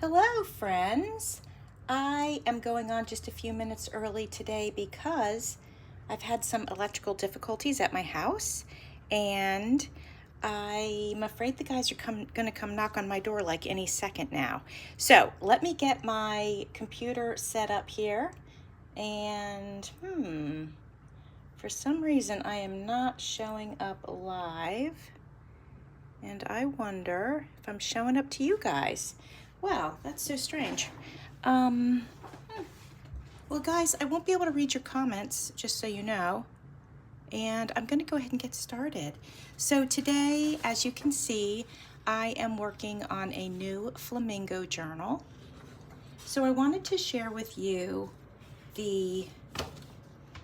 Hello, friends. I am going on just a few minutes early today because I've had some electrical difficulties at my house, and I'm afraid the guys are going to come knock on my door like any second now. So let me get my computer set up here, and for some reason I am not showing up live, and I wonder if I'm showing up to you guys. Wow, that's so strange. Well, guys, I won't be able to read your comments, just so you know. And I'm going to go ahead and get started. So today, as you can see, I am working on a new Flamingo journal. So I wanted to share with you the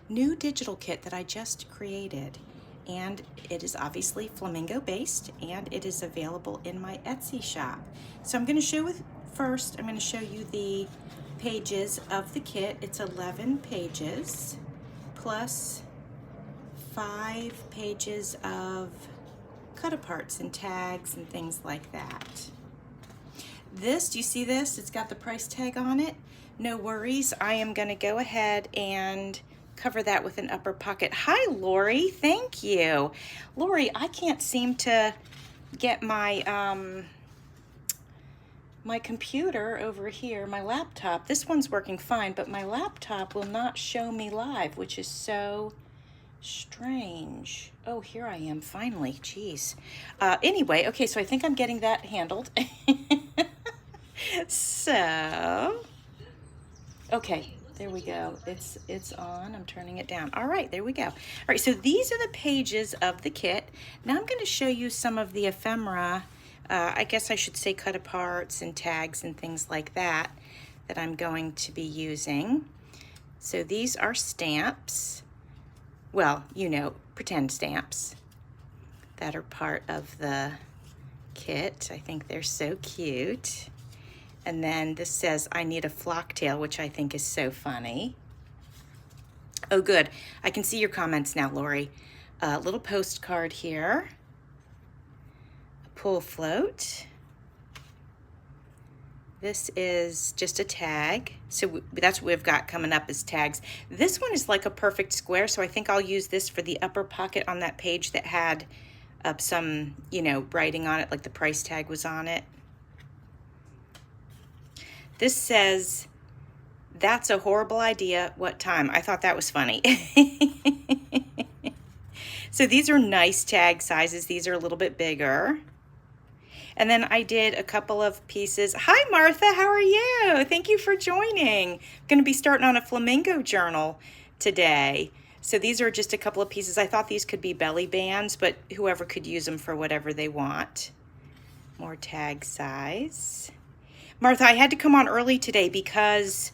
new digital kit that I just created. And it is obviously Flamingo based, and it is available in my Etsy shop. So I'm going to show you the pages of the kit. It's 11 pages plus 5 pages of cut aparts and tags and things like that. This, do you see this? It's got the price tag on it. No worries. I am going to go ahead and cover that with an upper pocket. Hi, Lorie. Thank you. Lorie, I can't seem to get my my computer over here, my laptop. This one's working fine, but my laptop will not show me live, which is so strange. Oh, here I am finally. Jeez. Anyway, okay, so I think I'm getting that handled. So, okay. There we go. It's on. I'm turning it down. All right, there we go. All right, so these are the pages of the kit. Now I'm going to show you some of the ephemera, I guess I should say cut aparts and tags and things like that I'm going to be using. So these are stamps. Well, you know, pretend stamps that are part of the kit. I think they're so cute. And then this says, I need a flock tail, which I think is so funny. Oh, good. I can see your comments now, Lorie. A little postcard here. A pull float. This is just a tag. So that's what we've got coming up as tags. This one is like a perfect square, so I think I'll use this for the upper pocket on that page that had some, you know, writing on it, like the price tag was on it. This says, that's a horrible idea. What time? I thought that was funny. So these are nice tag sizes. These are a little bit bigger. And then I did a couple of pieces. Hi, Martha. How are you? Thank you for joining. I'm going to be starting on a Flamingo journal today. So these are just a couple of pieces. I thought these could be belly bands, but whoever could use them for whatever they want. More tag size. Martha, I had to come on early today because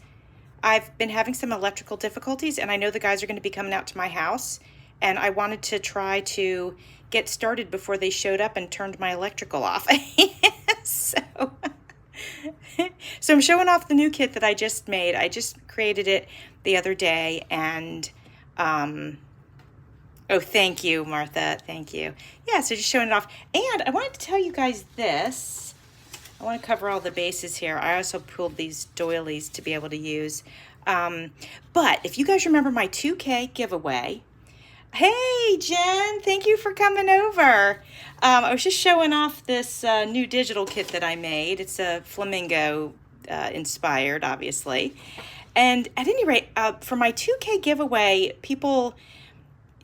I've been having some electrical difficulties, and I know the guys are going to be coming out to my house, and I wanted to try to get started before they showed up and turned my electrical off. So I'm showing off the new kit that I just made. I just created it the other day, and oh, thank you, Martha. Thank you. Yeah, so just showing it off. And I wanted to tell you guys this. I want to cover all the bases here. I also pulled these doilies to be able to use. But if you guys remember my 2K giveaway, hey, Jen, thank you for coming over. I was just showing off this new digital kit that I made. It's a Flamingo inspired, obviously. And at any rate, for my 2K giveaway, people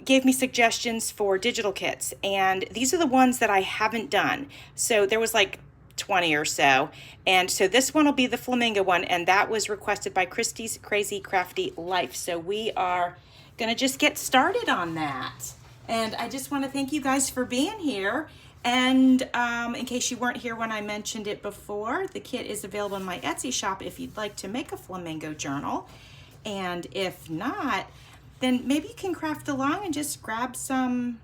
gave me suggestions for digital kits. And these are the ones that I haven't done. So there was like 20 or so, and so this one will be the Flamingo one, and that was requested by Christy's Crazy Crafty Life. So we are gonna just get started on that, and I just want to thank you guys for being here. And in case you weren't here when I mentioned it before, the kit is available in my Etsy shop if you'd like to make a Flamingo journal, and if not, then maybe you can craft along and just grab some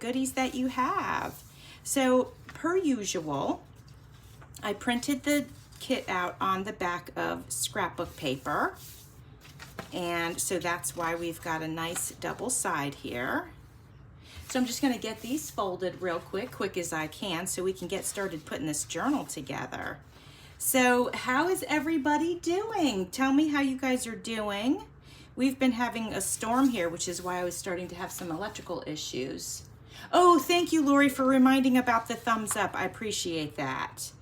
goodies that you have. So per usual, I printed the kit out on the back of scrapbook paper, and so that's why we've got a nice double side here. So I'm just going to get these folded real quick as I can so we can get started putting this journal together. So how is everybody doing? Tell me how you guys are doing. We've been having a storm here, which is why I was starting to have some electrical issues. Oh, thank you, Lorie, for reminding about the thumbs up. I appreciate that.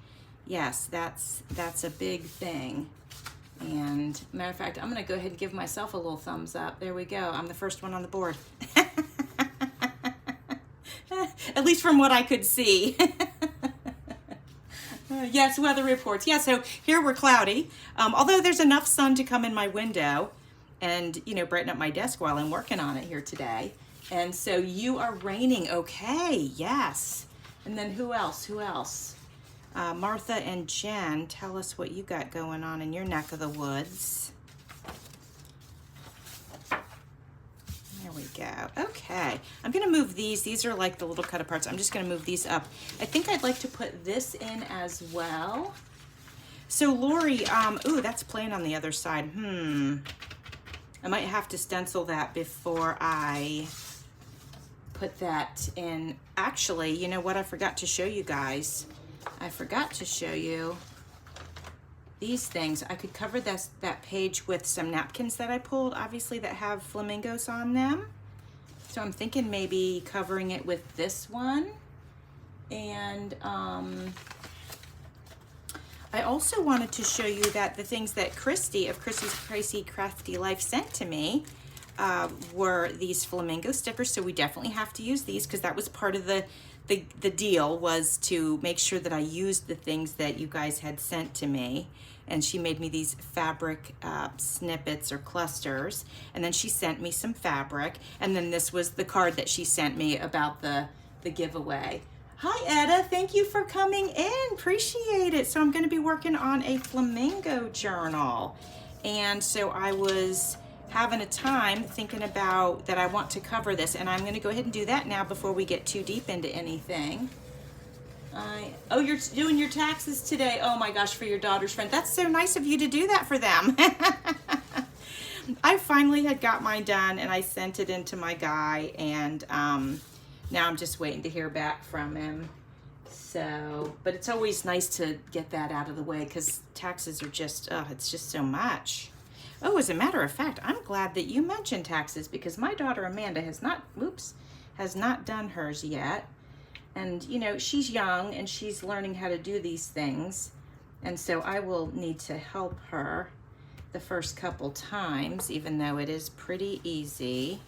Yes, that's a big thing. And matter of fact, I'm gonna go ahead and give myself a little thumbs up. There we go. I'm the first one on the board. At least from what I could see. Yes, weather reports. Yeah, so here we're cloudy. Although there's enough sun to come in my window and, you know, brighten up my desk while I'm working on it here today. And so you are raining. Okay, yes. And then who else? Who else? Martha and Jen, tell us what you got going on in your neck of the woods. There we go. Okay, I'm gonna move these. These are like the little cut aparts. I'm just gonna move these up. I think I'd like to put this in as well. So Lorie, ooh, that's plain on the other side. I might have to stencil that before I put that in. Actually, you know what? I forgot to show you guys. I forgot to show you these things. I could cover that page with some napkins that I pulled, obviously, that have flamingos on them. So I'm thinking maybe covering it with this one. And I also wanted to show you that the things that Christy of Christy's Crazy Crafty Life sent to me were these flamingo stickers. So we definitely have to use these because that was part of the deal, was to make sure that I used the things that you guys had sent to me. And she made me these fabric snippets or clusters, and then she sent me some fabric, and then this was the card that she sent me about the giveaway. Hi Etta, thank you for coming in, appreciate it. So I'm going to be working on a flamingo journal, and so I was having a time thinking about that I want to cover this, and I'm going to go ahead and do that now before we get too deep into anything. Oh, you're doing your taxes today. Oh my gosh, for your daughter's friend. That's so nice of you to do that for them. I finally had got mine done and I sent it in to my guy, and now I'm just waiting to hear back from him. So, but it's always nice to get that out of the way because taxes are just, it's just so much. Oh, as a matter of fact, I'm glad that you mentioned taxes because my daughter Amanda has not done hers yet. And, you know, she's young and she's learning how to do these things. And so I will need to help her the first couple times, even though it is pretty easy.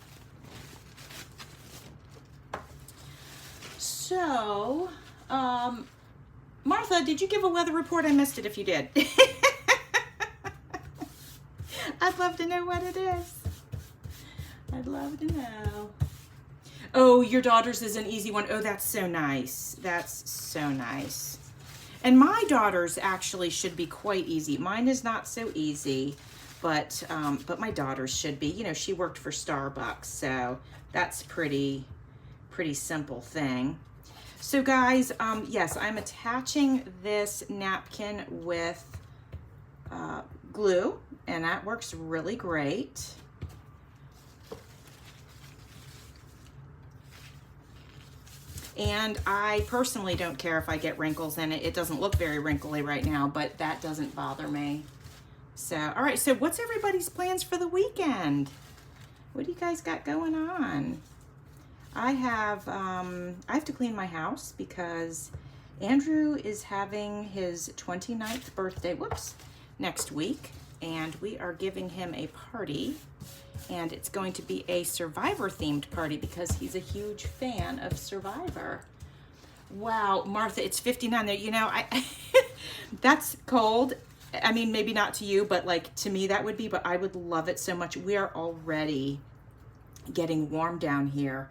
So, Martha, did you give a weather report? I missed it if you did. I'd love to know what it is. I'd love to know. Oh, your daughter's is an easy one. Oh, that's so nice. That's so nice. And my daughter's actually should be quite easy. Mine is not so easy, but my daughter's should be. You know, she worked for Starbucks, so that's pretty simple thing. So guys, yes, I'm attaching this napkin with glue, and that works really great. And I personally don't care if I get wrinkles in it. It doesn't look very wrinkly right now, but that doesn't bother me. So, all right, so what's everybody's plans for the weekend? What do you guys got going on? I have to clean my house because Andrew is having his 29th birthday, next week, and we are giving him a party. And it's going to be a Survivor themed party because he's a huge fan of Survivor. Wow, Martha, it's 59 there. You know, that's cold. I mean, maybe not to you, but like to me that would be, but I would love it so much. We are already getting warm down here,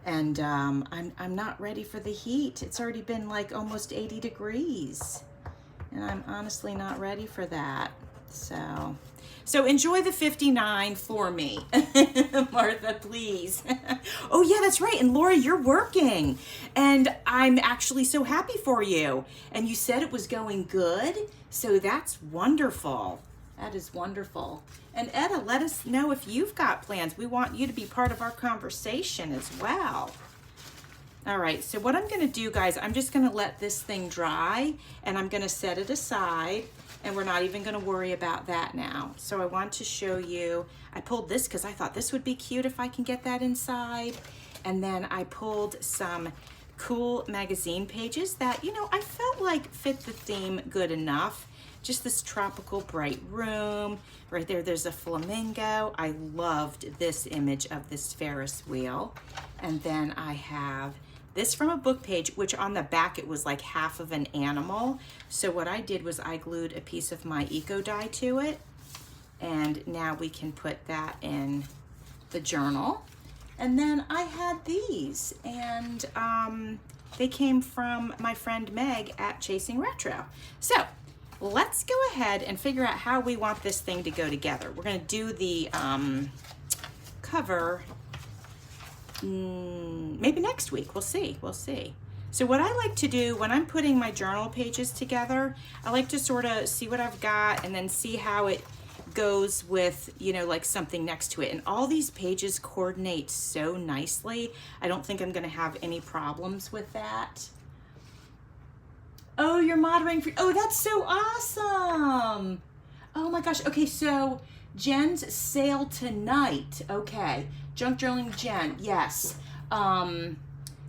and I'm not ready for the heat. It's already been like almost 80 degrees, and I'm honestly not ready for that. So enjoy the 59 for me, Martha, please. Oh yeah, that's right. And Lorie, you're working, and I'm actually so happy for you. And you said it was going good, so that's wonderful. That is wonderful. And Etta, let us know if you've got plans. We want you to be part of our conversation as well. All right, so what I'm gonna do, guys, I'm just gonna let this thing dry and I'm gonna set it aside, and we're not even gonna worry about that now. So I want to show you, I pulled this because I thought this would be cute if I can get that inside. And then I pulled some cool magazine pages that, you know, I felt like fit the theme good enough. Just this tropical bright room. Right there, there's a flamingo. I loved this image of this Ferris wheel. And then I have this from a book page, which on the back it was like half of an animal. So what I did was I glued a piece of my eco dye to it. And now we can put that in the journal. And then I had these, and they came from my friend Meg at Chasing Retro. So let's go ahead and figure out how we want this thing to go together. We're gonna do the cover maybe next week. We'll see. So what I like to do when I'm putting my journal pages together, I like to sort of see what I've got and then see how it goes with, you know, like something next to it. And all these pages coordinate so nicely. I don't think I'm gonna have any problems with that. Oh, you're moderating for, oh, that's so awesome. Oh my gosh. Okay, so Jen's sale tonight. Okay, junk journaling Jen, yes. And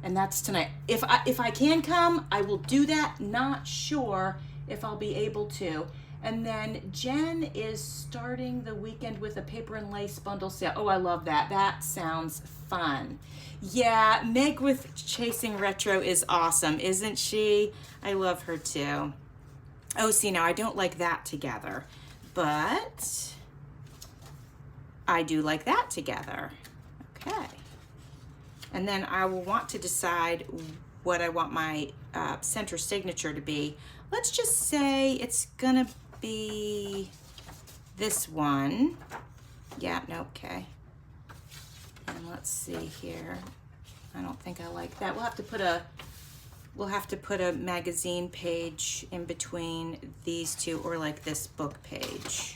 that's tonight. If I can come, I will do that. Not sure if I'll be able to. And then Jen is starting the weekend with a paper and lace bundle sale. Oh, I love that. That sounds fun. Yeah, Meg with Chasing Retro is awesome, isn't she? I love her too. Oh, see, now I don't like that together, but I do like that together. Okay. And then I will want to decide what I want my center signature to be. Let's just say it's gonna be this one. Yeah, no, okay. And let's see here. I don't think I like that. We'll have to put a magazine page in between these two, or like this book page.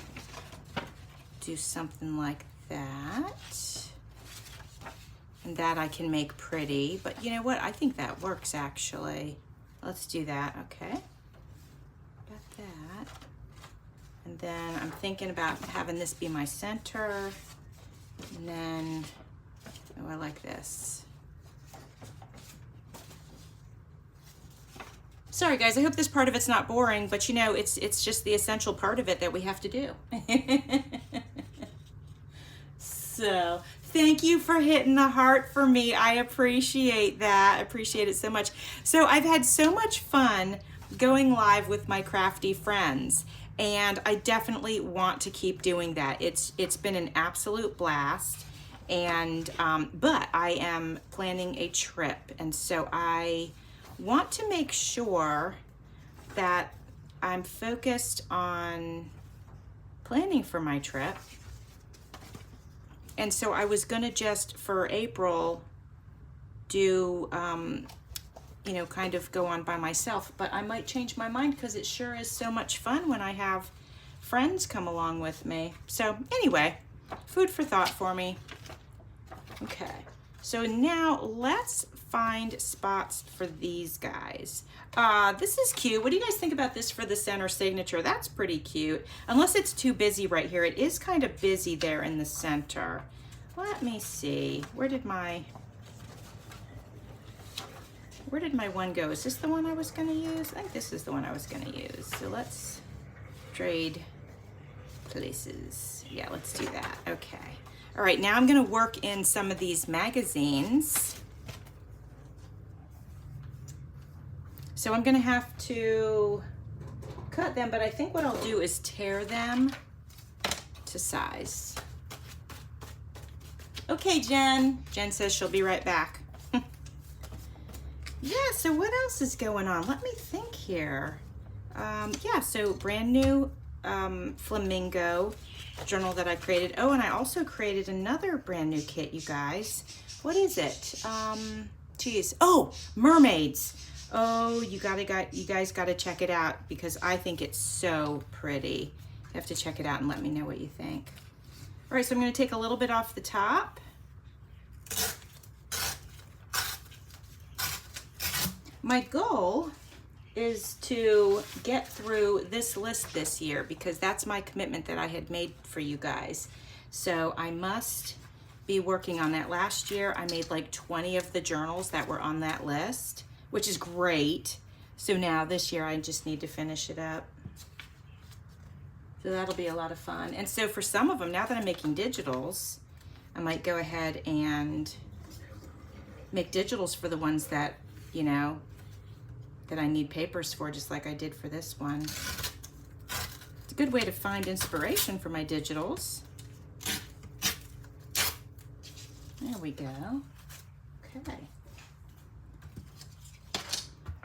Do something like that. And that I can make pretty, but you know what? I think that works actually. Let's do that, okay. Got that. And then I'm thinking about having this be my center. And then, oh, I like this. Sorry guys, I hope this part of it's not boring, but you know, it's just the essential part of it that we have to do. So, thank you for hitting the heart for me. I appreciate that. I appreciate it so much. So I've had so much fun going live with my crafty friends, and I definitely want to keep doing that. It's been an absolute blast, and but I am planning a trip, and so I want to make sure that I'm focused on planning for my trip. And so I was gonna just for April do, you know, kind of go on by myself, but I might change my mind because it sure is so much fun when I have friends come along with me. So anyway, food for thought for me. Okay, so now let's find spots for these guys. This is cute. What do you guys think about this for the center signature? That's pretty cute. Unless it's too busy right here. It is kind of busy there in the center. Let me see. Where did my one go? Is this the one I was gonna use? I think this is the one I was gonna use. So let's trade places. Yeah, let's do that. Okay. All right, now I'm gonna work in some of these magazines. So I'm gonna have to cut them, but I think what I'll do is tear them to size. Okay, Jen. Jen says she'll be right back. Yeah, so what else is going on? Let me think here. Yeah, so brand new Flamingo journal that I created. Oh, and I also created another brand new kit, you guys. What is it? Geez. Oh, mermaids. Oh, you guys gotta check it out because I think it's so pretty. You have to check it out and let me know what you think. All right, so I'm gonna take a little bit off the top. My goal is to get through this list this year because that's my commitment that I had made for you guys. So I must be working on that. Last year I made like 20 of the journals that were on that list, which is great. So now this year I just need to finish it up. So that'll be a lot of fun. And so for some of them, now that I'm making digitals, I might go ahead and make digitals for the ones that, you know, that I need papers for, just like I did for this one. It's a good way to find inspiration for my digitals. There we go. Okay.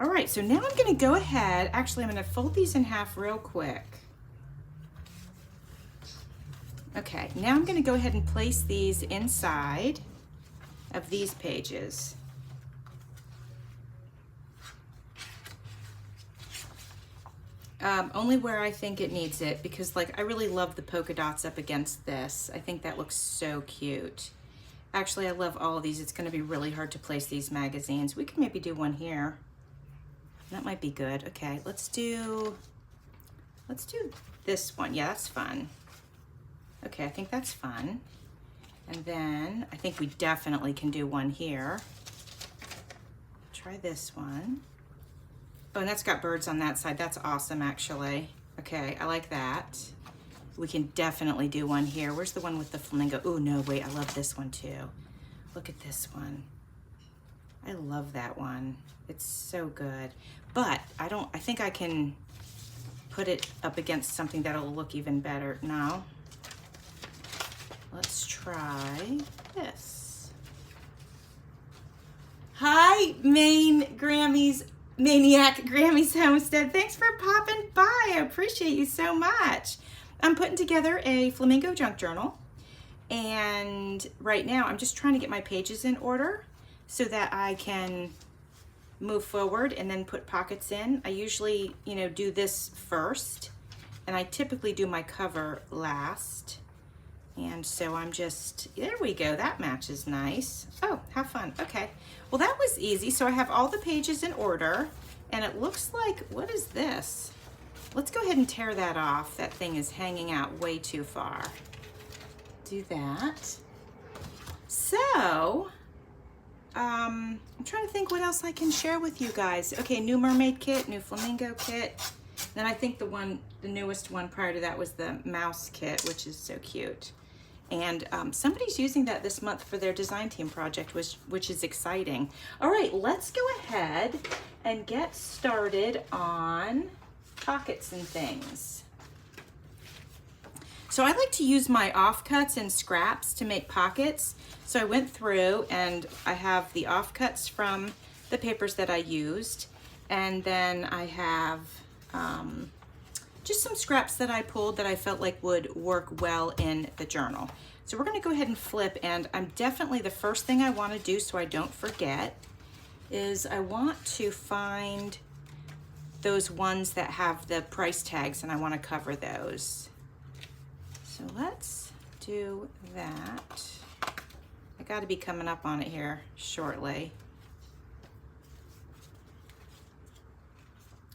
All right, so now I'm gonna go ahead, actually I'm gonna fold these in half real quick. Okay, now I'm gonna go ahead and place these inside of these pages. Only where I think it needs it, because like I really love the polka dots up against this. I think that looks so cute. Actually, I love all of these. It's gonna be really hard to place these magazines. We could maybe do one here. That might be good. Okay, let's do this one. Yeah, that's fun. Okay, I think that's fun. And then I think we definitely can do one here. Try this one. Oh, and that's got birds on that side. That's awesome, actually. Okay, I like that. We can definitely do one here. Where's the one with the flamingo? Oh, no, wait, I love this one too. Look at this one. I love that one. It's so good. But I think I can put it up against something that'll look even better. No. Let's try this. Hi, Maniac Grammys Homestead. Thanks for popping by. I appreciate you so much. I'm putting together a Flamingo junk journal, and right now I'm just trying to get my pages in order so that I can move forward and then put pockets in. I usually, do this first, and I typically do my cover last. And so I'm just, there we go, that matches nice. Oh, have fun, okay. Well, that was easy. So I have all the pages in order, and it looks like, what is this? Let's go ahead and tear that off. That thing is hanging out way too far. Do that. So, I'm trying to think what else I can share with you guys. Okay, new mermaid kit, new flamingo kit. Then I think the newest one prior to that was the mouse kit, which is so cute. And somebody's using that this month for their design team project, which is exciting. All right, let's go ahead and get started on pockets and things. So I like to use my offcuts and scraps to make pockets. So I went through and I have the offcuts from the papers that I used, and then I have just some scraps that I pulled that I felt like would work well in the journal. So we're gonna go ahead and flip, and the first thing I wanna do so I don't forget is I want to find those ones that have the price tags, and I wanna cover those. So let's do that. I gotta be coming up on it here shortly.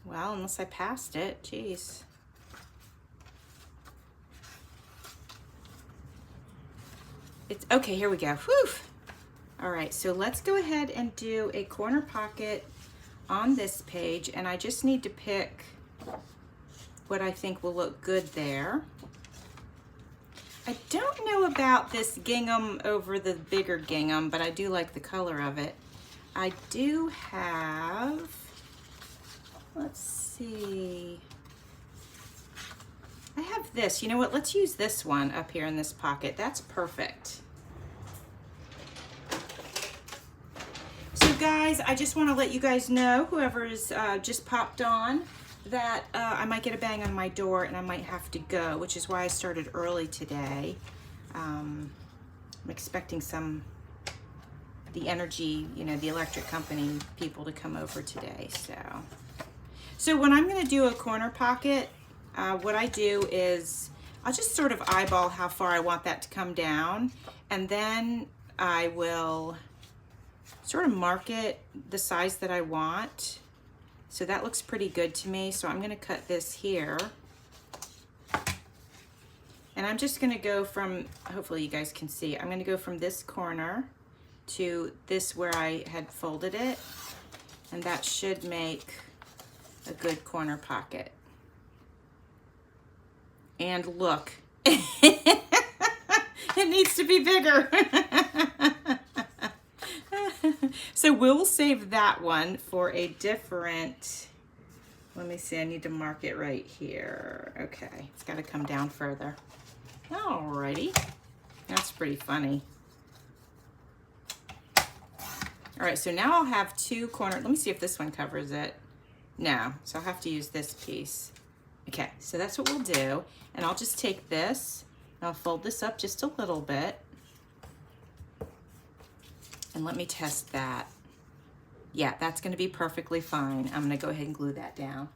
Well, unless I passed it, geez. It's okay, here we go. Whew. All right, so let's go ahead and do a corner pocket on this page, and I just need to pick what I think will look good there. I don't know about this gingham over the bigger gingham, but I do like the color of it. I do have, let's see. I have this. You know what? Let's use this one up here in this pocket. That's perfect. So guys, I just want to let you guys know, whoever is just popped on, that I might get a bang on my door and I might have to go, which is why I started early today. I'm expecting the energy, the electric company people to come over today. So when I'm going to do a corner pocket, what I do is I'll just sort of eyeball how far I want that to come down, and then I will sort of mark it the size that I want. So that looks pretty good to me. So I'm going to cut this here. And I'm just going to go from, hopefully you guys can see, I'm going to go from this corner to this where I had folded it. And that should make a good corner pocket. And look, it needs to be bigger. So we'll save that one for a different, let me see, I need to mark it right here. Okay, it's got to come down further. Alrighty, that's pretty funny. All right, so now I'll have two corners. Let me see if this one covers it. No, so I'll have to use this piece. Okay, so that's what we'll do. And I'll just take this, and I'll fold this up just a little bit. And let me test that. Yeah, that's gonna be perfectly fine. I'm gonna go ahead and glue that down.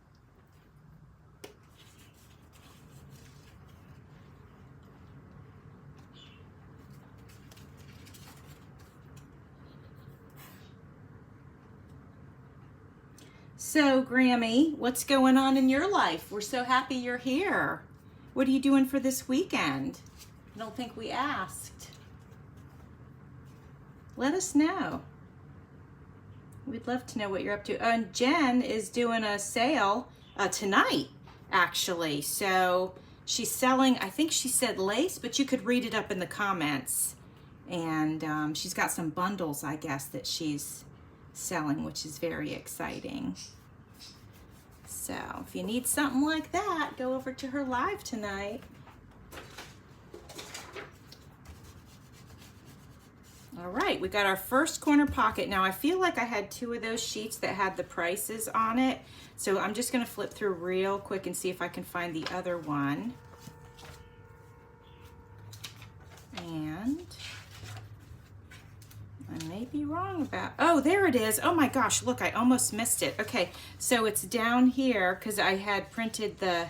So, Grammy, what's going on in your life? We're so happy you're here. What are you doing for this weekend? I don't think we asked. Let us know. We'd love to know what you're up to. And Jen is doing a sale tonight, actually. So she's selling, I think she said lace, but you could read it up in the comments. And she's got some bundles, I guess, that she's selling, which is very exciting. So if you need something like that, go over to her live tonight. All right, we got our first corner pocket. Now I feel like I had two of those sheets that had the prices on it. So I'm just gonna flip through real quick and see if I can find the other one. And I may be wrong about, oh, there it is. Oh my gosh, look, I almost missed it. Okay, so it's down here because I had printed the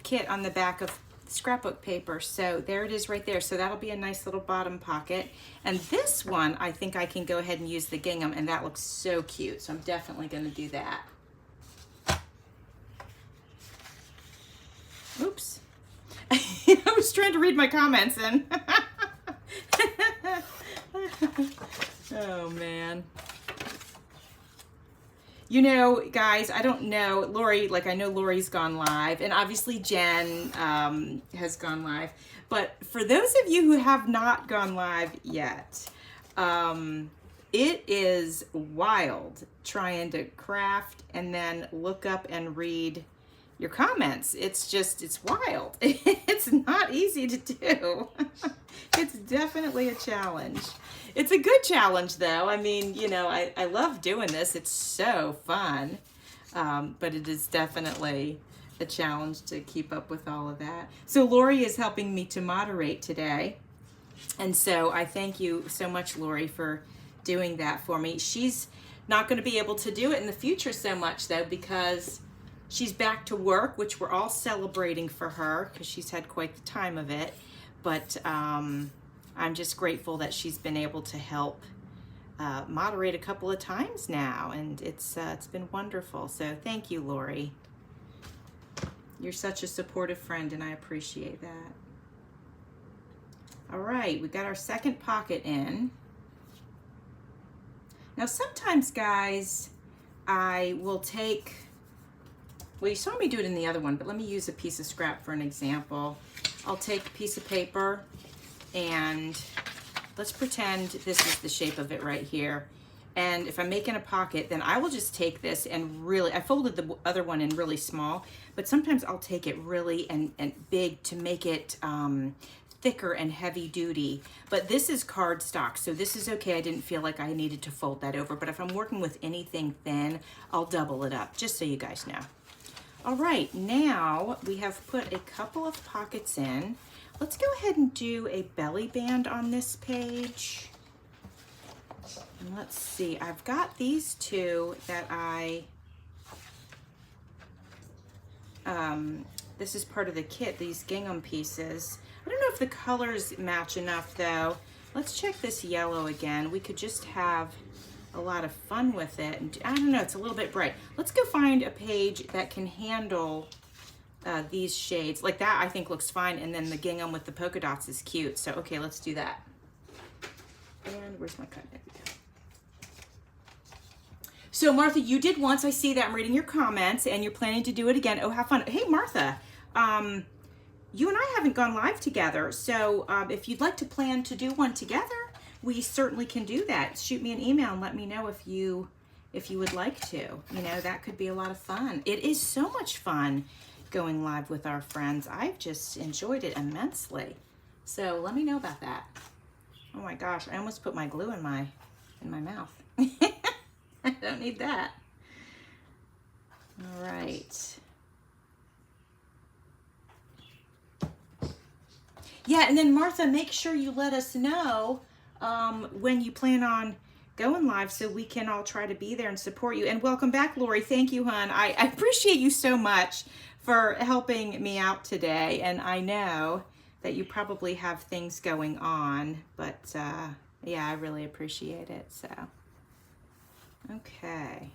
kit on the back of scrapbook paper. So there it is right there. So that'll be a nice little bottom pocket. And this one, I think I can go ahead and use the gingham, and that looks so cute. So I'm definitely gonna do that. Oops. I was trying to read my comments and oh man. You know, guys, I don't know, Lorie, like I know Lorie's gone live, and obviously Jen has gone live, but for those of you who have not gone live yet, it is wild trying to craft and then look up and read your comments. It's just, it's wild. It's not easy to do. It's definitely a challenge. It's a good challenge though. I mean, you know, I love doing this. It's so fun. But it is definitely a challenge to keep up with all of that. So Lorie is helping me to moderate today. And so I thank you so much, Lorie, for doing that for me. She's not going to be able to do it in the future so much though, because she's back to work, which we're all celebrating for her because she's had quite the time of it. But I'm just grateful that she's been able to help moderate a couple of times now, and it's been wonderful. So thank you, Lorie. You're such a supportive friend, and I appreciate that. All right, we got our second pocket in. Now sometimes, guys, I will take, well, you saw me do it in the other one, but let me use a piece of scrap for an example. I'll take a piece of paper, and let's pretend this is the shape of it right here. And if I'm making a pocket, then I will just take this and really, I folded the other one in really small, but sometimes I'll take it really and big to make it thicker and heavy duty. But this is cardstock, so this is okay. I didn't feel like I needed to fold that over, but if I'm working with anything thin, I'll double it up, just so you guys know. All right, now we have put a couple of pockets in. Let's go ahead and do a belly band on this page. And let's see, I've got these two that this is part of the kit, these gingham pieces. I don't know if the colors match enough though, Let's check this yellow again. We could just have a lot of fun with it. And I don't know, it's a little bit bright. Let's go find a page that can handle these shades. Like that I think looks fine, and then the gingham with the polka dots is cute. So okay, let's do that. And where's my cut? There we go. So Martha, you did once, I see that. I'm reading your comments, and you're planning to do it again. Oh, have fun. Hey Martha, you and I haven't gone live together, so if you'd like to plan to do one together, we certainly can do that. Shoot me an email and let me know if you would like to. You know, that could be a lot of fun. It is so much fun going live with our friends. I've just enjoyed it immensely. So let me know about that. Oh my gosh, I almost put my glue in my mouth. I don't need that. All right. Yeah, and then Martha, make sure you let us know when you plan on going live so we can all try to be there and support you. And welcome back, Lorie. Thank you, hon. I appreciate you so much for helping me out today. And I know that you probably have things going on, but yeah, I really appreciate it. So, okay.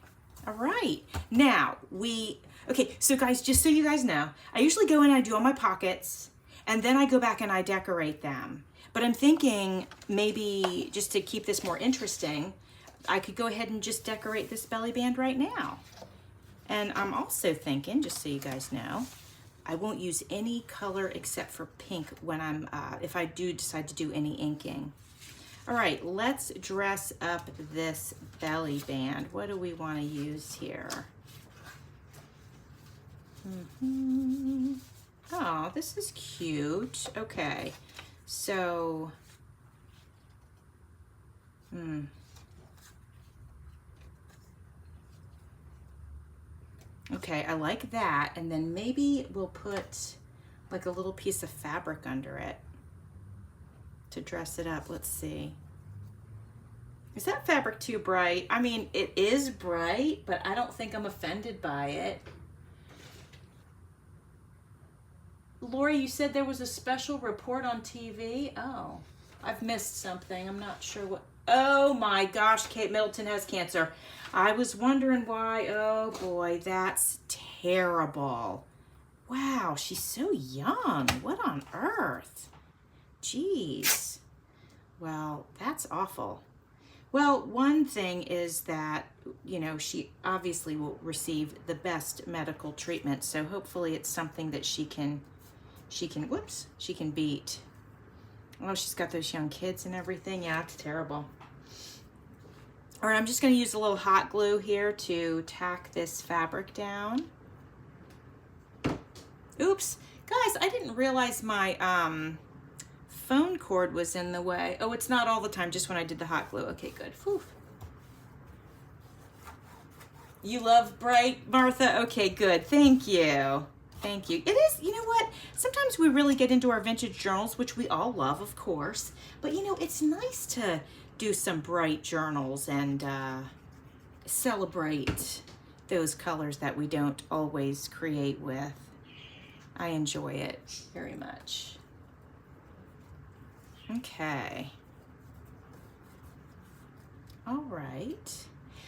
All right. Now okay, so guys, just so you guys know, I usually go in and I do all my pockets, and then I go back and I decorate them. But I'm thinking maybe just to keep this more interesting, I could go ahead and just decorate this belly band right now. And I'm also thinking, just so you guys know, I won't use any color except for pink when if I do decide to do any inking. All right, let's dress up this belly band. What do we want to use here? Oh, this is cute. Okay, so, okay, I like that. And then maybe we'll put like a little piece of fabric under it to dress it up. Let's see. Is that fabric too bright? I mean, it is bright, but I don't think I'm offended by it. Lorie, you said there was a special report on TV? Oh, I've missed something. I'm not sure what. Oh my gosh, Kate Middleton has cancer. I was wondering why. Oh boy, that's terrible. Wow, she's so young. What on earth? Jeez. Well, that's awful. Well, one thing is that, you know, she obviously will receive the best medical treatment. So hopefully it's something that she can beat. Oh, she's got those young kids and everything. Yeah, it's terrible. All right, I'm just going to use a little hot glue here to tack this fabric down. Oops. Guys, I didn't realize my phone cord was in the way. Oh, it's not all the time, just when I did the hot glue. Okay, good. Whew. You love bright, Martha? Okay, good. Thank you. Thank you. It is, you know what? Sometimes we really get into our vintage journals, which we all love, of course. But, you know, it's nice to do some bright journals and celebrate those colors that we don't always create with. I enjoy it very much. Okay. All right.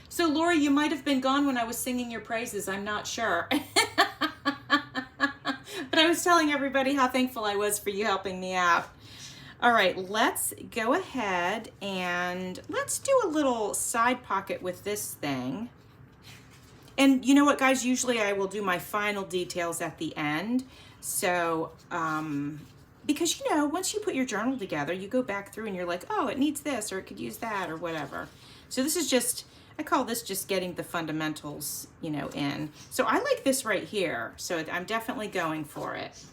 So, Lorie, you might have been gone when I was singing your praises. I'm not sure. But I was telling everybody how thankful I was for you helping me out. All right, let's go ahead and let's do a little side pocket with this thing. And you know what, guys? Usually I will do my final details at the end. So, because, you know, once you put your journal together, you go back through and you're like, oh, it needs this, or it could use that, or whatever. So this is just, I call this just getting the fundamentals, you know, in. So I like this right here. So I'm definitely going for it.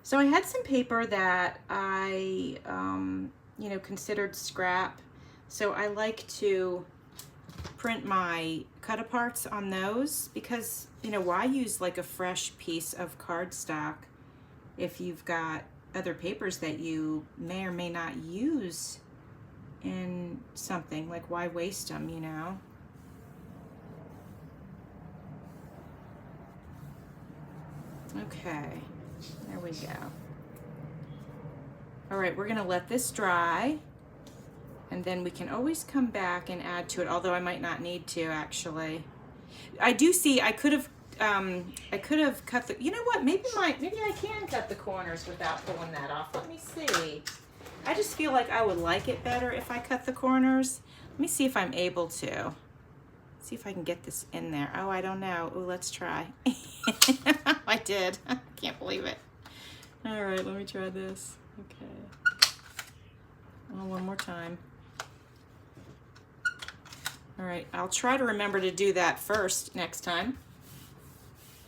So I had some paper that I, you know, considered scrap. So I like to print my cut-aparts on those because, you know, why use like a fresh piece of cardstock if you've got other papers that you may or may not use in something? Like, why waste them, you know? Okay, there we go. All right, we're gonna let this dry, and then we can always come back and add to it, although I might not need to actually. I do see I could have cut the, you know what, maybe I can cut the corners without pulling that off. Let me see. I just feel like I would like it better if I cut the corners. Let me see if I'm able to. See if I can get this in there. Oh, I don't know. Ooh, let's try. I did. I can't believe it. All right, let me try this. Okay. Oh, one more time. All right, I'll try to remember to do that first next time.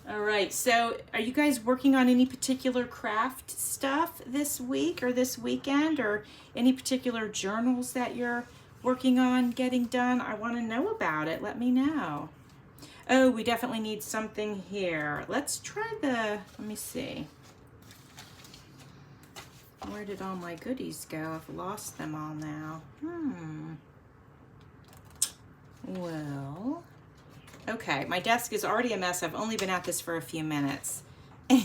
All right, so are you guys working on any particular craft stuff this week or this weekend, or any particular journals that you're working on getting done? I want to know about it. Let me know. Oh, we definitely need something here. Let's try let me see. Where did all my goodies go? I've lost them all now. Well, okay, my desk is already a mess. I've only been at this for a few minutes. All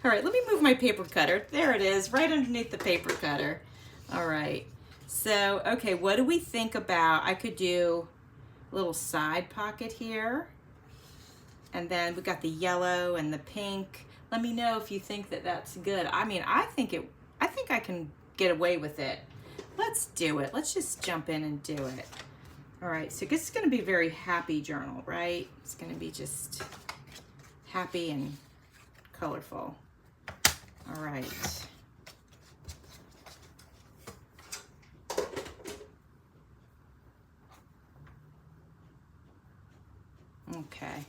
right, let me move my paper cutter. There it is, right underneath the paper cutter. All right, so, okay, what do we think about, I could do a little side pocket here. And then we got the yellow and the pink. Let me know if you think that that's good. I mean, I think I can get away with it. Let's do it. Let's just jump in and do it. All right, so this is gonna be a very happy journal, right? It's gonna be just happy and colorful. All right. Okay.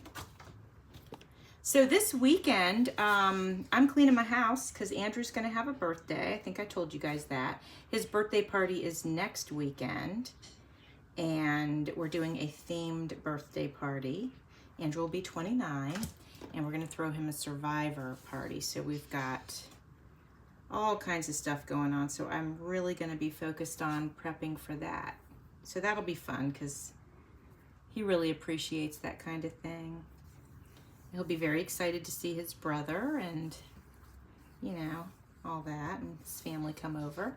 So this weekend, I'm cleaning my house because Andrew's gonna have a birthday. I think I told you guys that. His birthday party is next weekend, and we're doing a themed birthday party. Andrew will be 29, and we're gonna throw him a survivor party. So we've got all kinds of stuff going on. So I'm really gonna be focused on prepping for that. So that'll be fun because he really appreciates that kind of thing. He'll be very excited to see his brother and, you know, all that, and his family come over.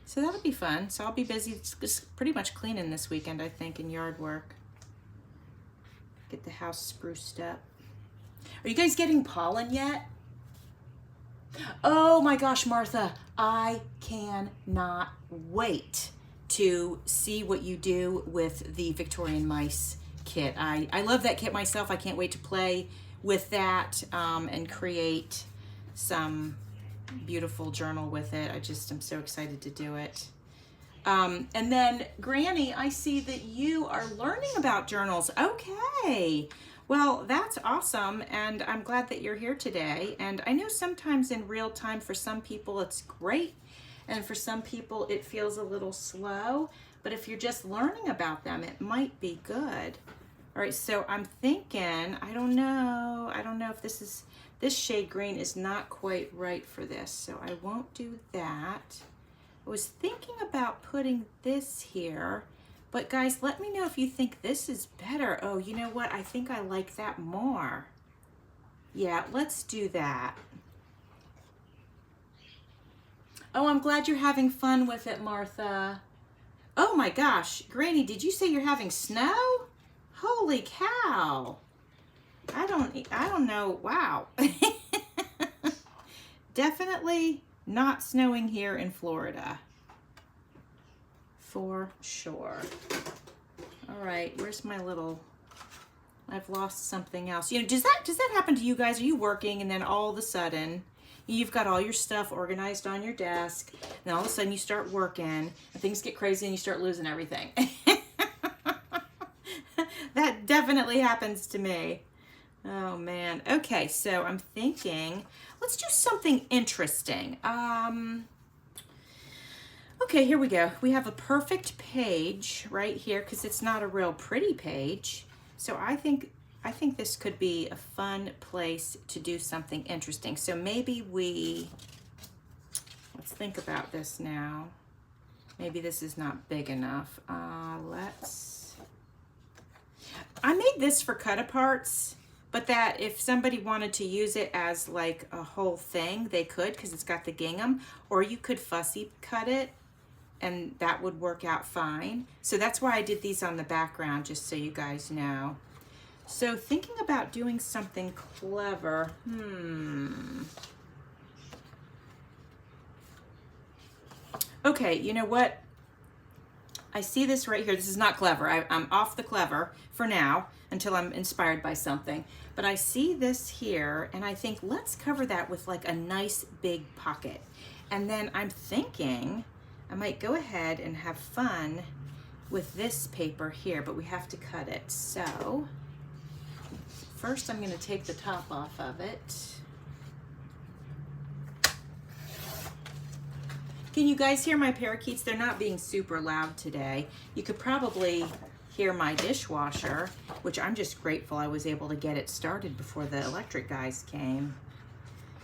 So that'll be fun. So I'll be busy just pretty much cleaning this weekend, I think, and yard work. Get the house spruced up. Are you guys getting pollen yet? Oh my gosh, Martha, I cannot wait to see what you do with the Victorian mice kit. I love that kit myself. I can't wait to play with that and create some beautiful journal with it. I'm so excited to do it. And then Granny, I see that you are learning about journals. Okay, well, that's awesome, and I'm glad that you're here today. And I know sometimes in real time for some people it's great, and for some people it feels a little slow, but if you're just learning about them, it might be good. All right, so I'm thinking, I don't know if this shade green is not quite right for this, so I won't do that. I was thinking about putting this here, but guys, let me know if you think this is better. Oh, you know what? I think I like that more. Yeah, let's do that. Oh, I'm glad you're having fun with it, Martha. Oh my gosh, Granny, did you say you're having snow? Holy cow. I don't know. Wow. Definitely not snowing here in Florida. For sure. All right, where's my little, I've lost something else. You know, does that happen to you guys? Are you working and then all of a sudden you've got all your stuff organized on your desk, and all of a sudden you start working and things get crazy and you start losing everything? That definitely happens to me. Oh man. Okay, so I'm thinking, let's do something interesting. Okay, here we go. We have a perfect page right here because it's not a real pretty page. So I think this could be a fun place to do something interesting. So maybe let's think about this now. Maybe this is not big enough. I made this for cut-aparts, but that if somebody wanted to use it as like a whole thing, they could, because it's got the gingham, or you could fussy cut it and that would work out fine. So that's why I did these on the background, just so you guys know. So thinking about doing something clever, Okay, you know what? I see this right here. This is not clever. I'm off the clever for now until I'm inspired by something. But I see this here and I think let's cover that with like a nice big pocket. And then I'm thinking I might go ahead and have fun with this paper here, but we have to cut it. So first I'm going to take the top off of it. Can you guys hear my parakeets? They're not being super loud today. You could probably hear my dishwasher, which I'm just grateful I was able to get it started before the electric guys came.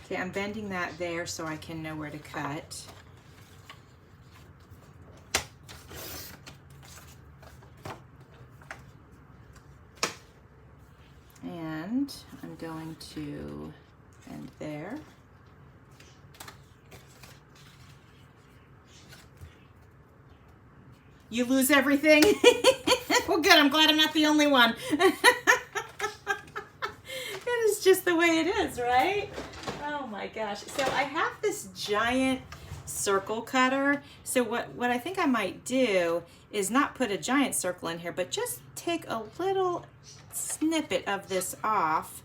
Okay, I'm bending that there so I can know where to cut. And I'm going to bend there. You lose everything? Well, good. I'm glad I'm not the only one. It is just the way it is, right? Oh my gosh. So I have this giant circle cutter. So what I think I might do is not put a giant circle in here, but just take a little snippet of this off,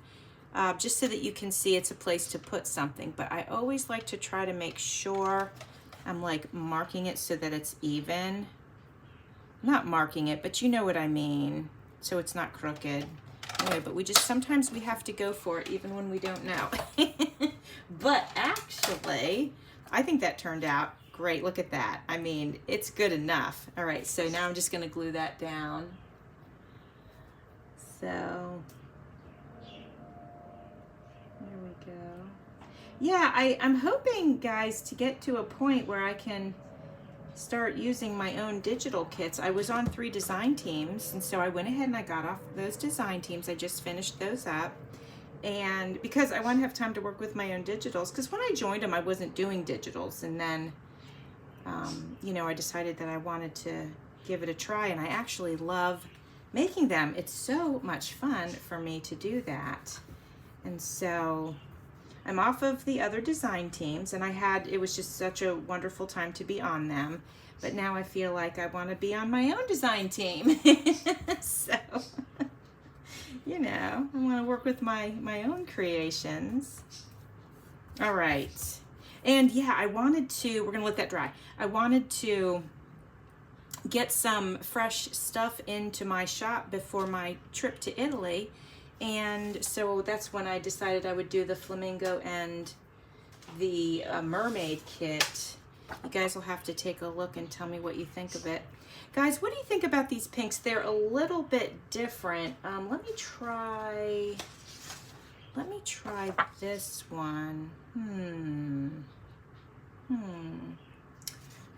just so that you can see it's a place to put something. But I always like to try to make sure I'm like marking it so that it's even. Not marking it, but you know what I mean. So it's not crooked. Anyway, but sometimes we have to go for it even when we don't know. But actually, I think that turned out great. Look at that. I mean, it's good enough. All right, so now I'm just gonna glue that down. So, there we go. Yeah, I'm hoping, guys, to get to a point where I can start using my own digital kits. I was on 3 design teams, and so I went ahead and I got off those design teams. I just finished those up, and because I want to have time to work with my own digitals, because when I joined them I wasn't doing digitals, and then you know, I decided that I wanted to give it a try, and I actually love making them. It's so much fun for me to do that. And so I'm off of the other design teams, and it was just such a wonderful time to be on them. But now I feel like I want to be on my own design team. So, you know, I want to work with my own creations. All right. And yeah, we're going to let that dry. I wanted to get some fresh stuff into my shop before my trip to Italy. And so that's when I decided I would do the Flamingo and the mermaid kit. You guys will have to take a look and tell me what you think of it. Guys, what do you think about these pinks? They're a little bit different. Let me try this one.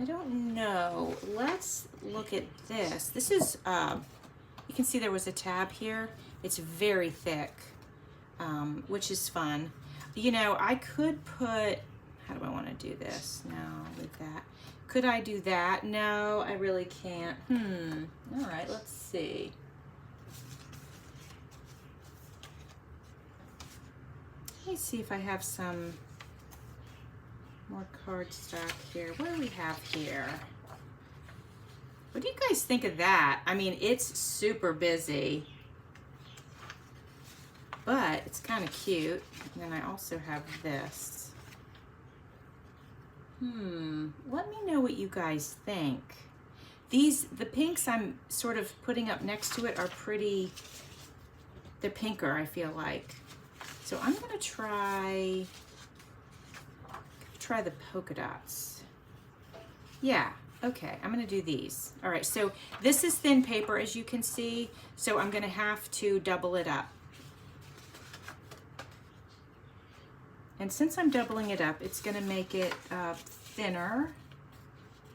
I don't know. Let's look at this. This is, you can see there was a tab here. It's very thick, which is fun. You know, I could put, how do I want to do this? No, with that. Could I do that? No, I really can't. All right, let's see. Let me see if I have some more cardstock here. What do we have here? What do you guys think of that? I mean, it's super busy, but it's kind of cute. And then I also have this. Let me know what you guys think. The pinks I'm sort of putting up next to it are pretty, they're pinker, I feel like. So I'm gonna try the polka dots. Yeah, okay, I'm gonna do these. All right, so this is thin paper, as you can see, so I'm gonna have to double it up. And since I'm doubling it up, it's gonna make it thinner,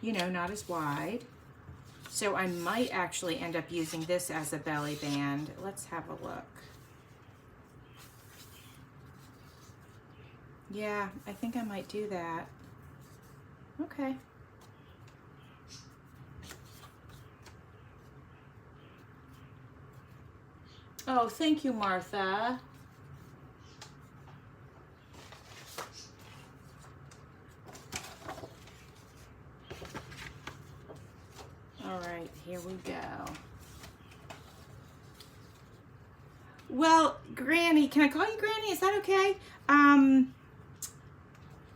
you know, not as wide. So I might actually end up using this as a belly band. Let's have a look. Yeah, I think I might do that. Okay. Oh, thank you, Martha. All right, here we go. Well, Granny, can I call you Granny? Is that okay?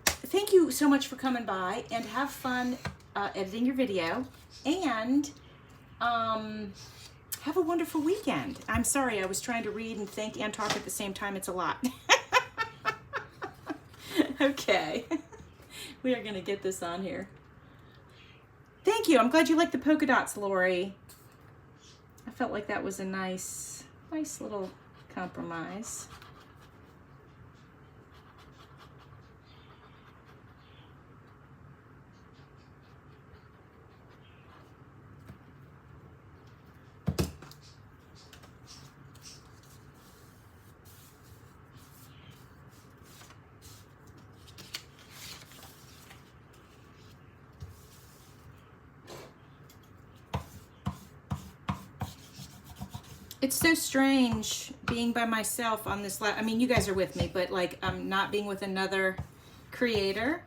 Thank you so much for coming by, and have fun editing your video, and have a wonderful weekend. I'm sorry, I was trying to read and think and talk at the same time. It's a lot. Okay. We are going to get this on here. Thank you. I'm glad you liked the polka dots, Lorie. I felt like that was a nice little compromise. It's so strange being by myself on this I mean, you guys are with me, but like I'm not being with another creator.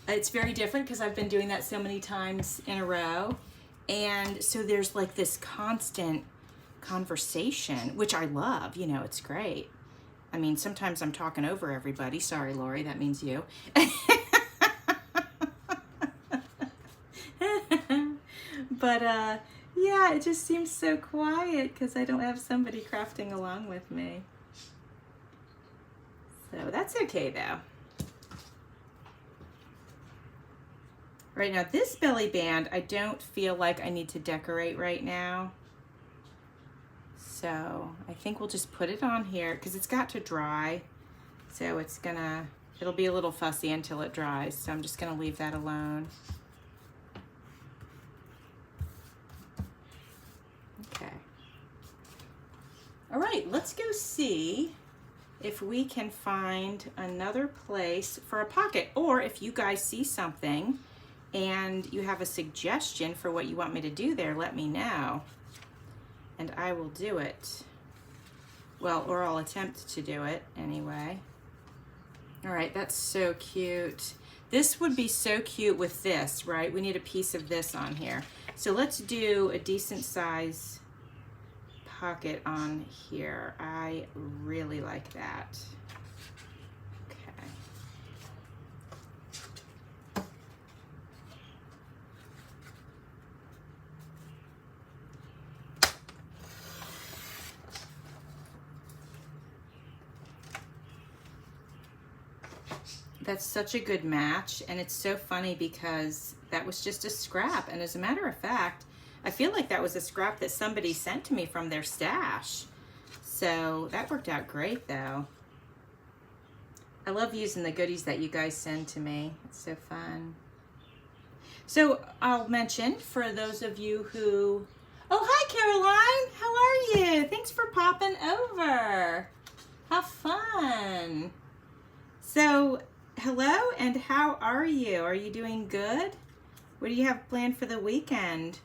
It's very different because I've been doing that so many times in a row. And so there's like this constant conversation, which I love, you know, it's great. I mean, sometimes I'm talking over everybody. Sorry, Lorie, that means you. But yeah, it just seems so quiet because I don't have somebody crafting along with me. So that's okay though. Right now, this belly band, I don't feel like I need to decorate right now. So I think we'll just put it on here because it's got to dry. So it'll be a little fussy until it dries. So I'm just gonna leave that alone. Okay. All right, let's go see if we can find another place for a pocket, or if you guys see something and you have a suggestion for what you want me to do there, let me know and I will do it. Well, or I'll attempt to do it anyway. All right, that's so cute. This would be so cute with this, right? We need a piece of this on here. So let's do a decent size pocket on here. I really like that. Okay. That's such a good match, and it's so funny because that was just a scrap, and as a matter of fact, I feel like that was a scrap that somebody sent to me from their stash. So that worked out great though. I love using the goodies that you guys send to me. It's so fun. So I'll mention for those of you who, oh, hi Caroline, how are you? Thanks for popping over. How fun. So hello, and how are you? Are you doing good? What do you have planned for the weekend?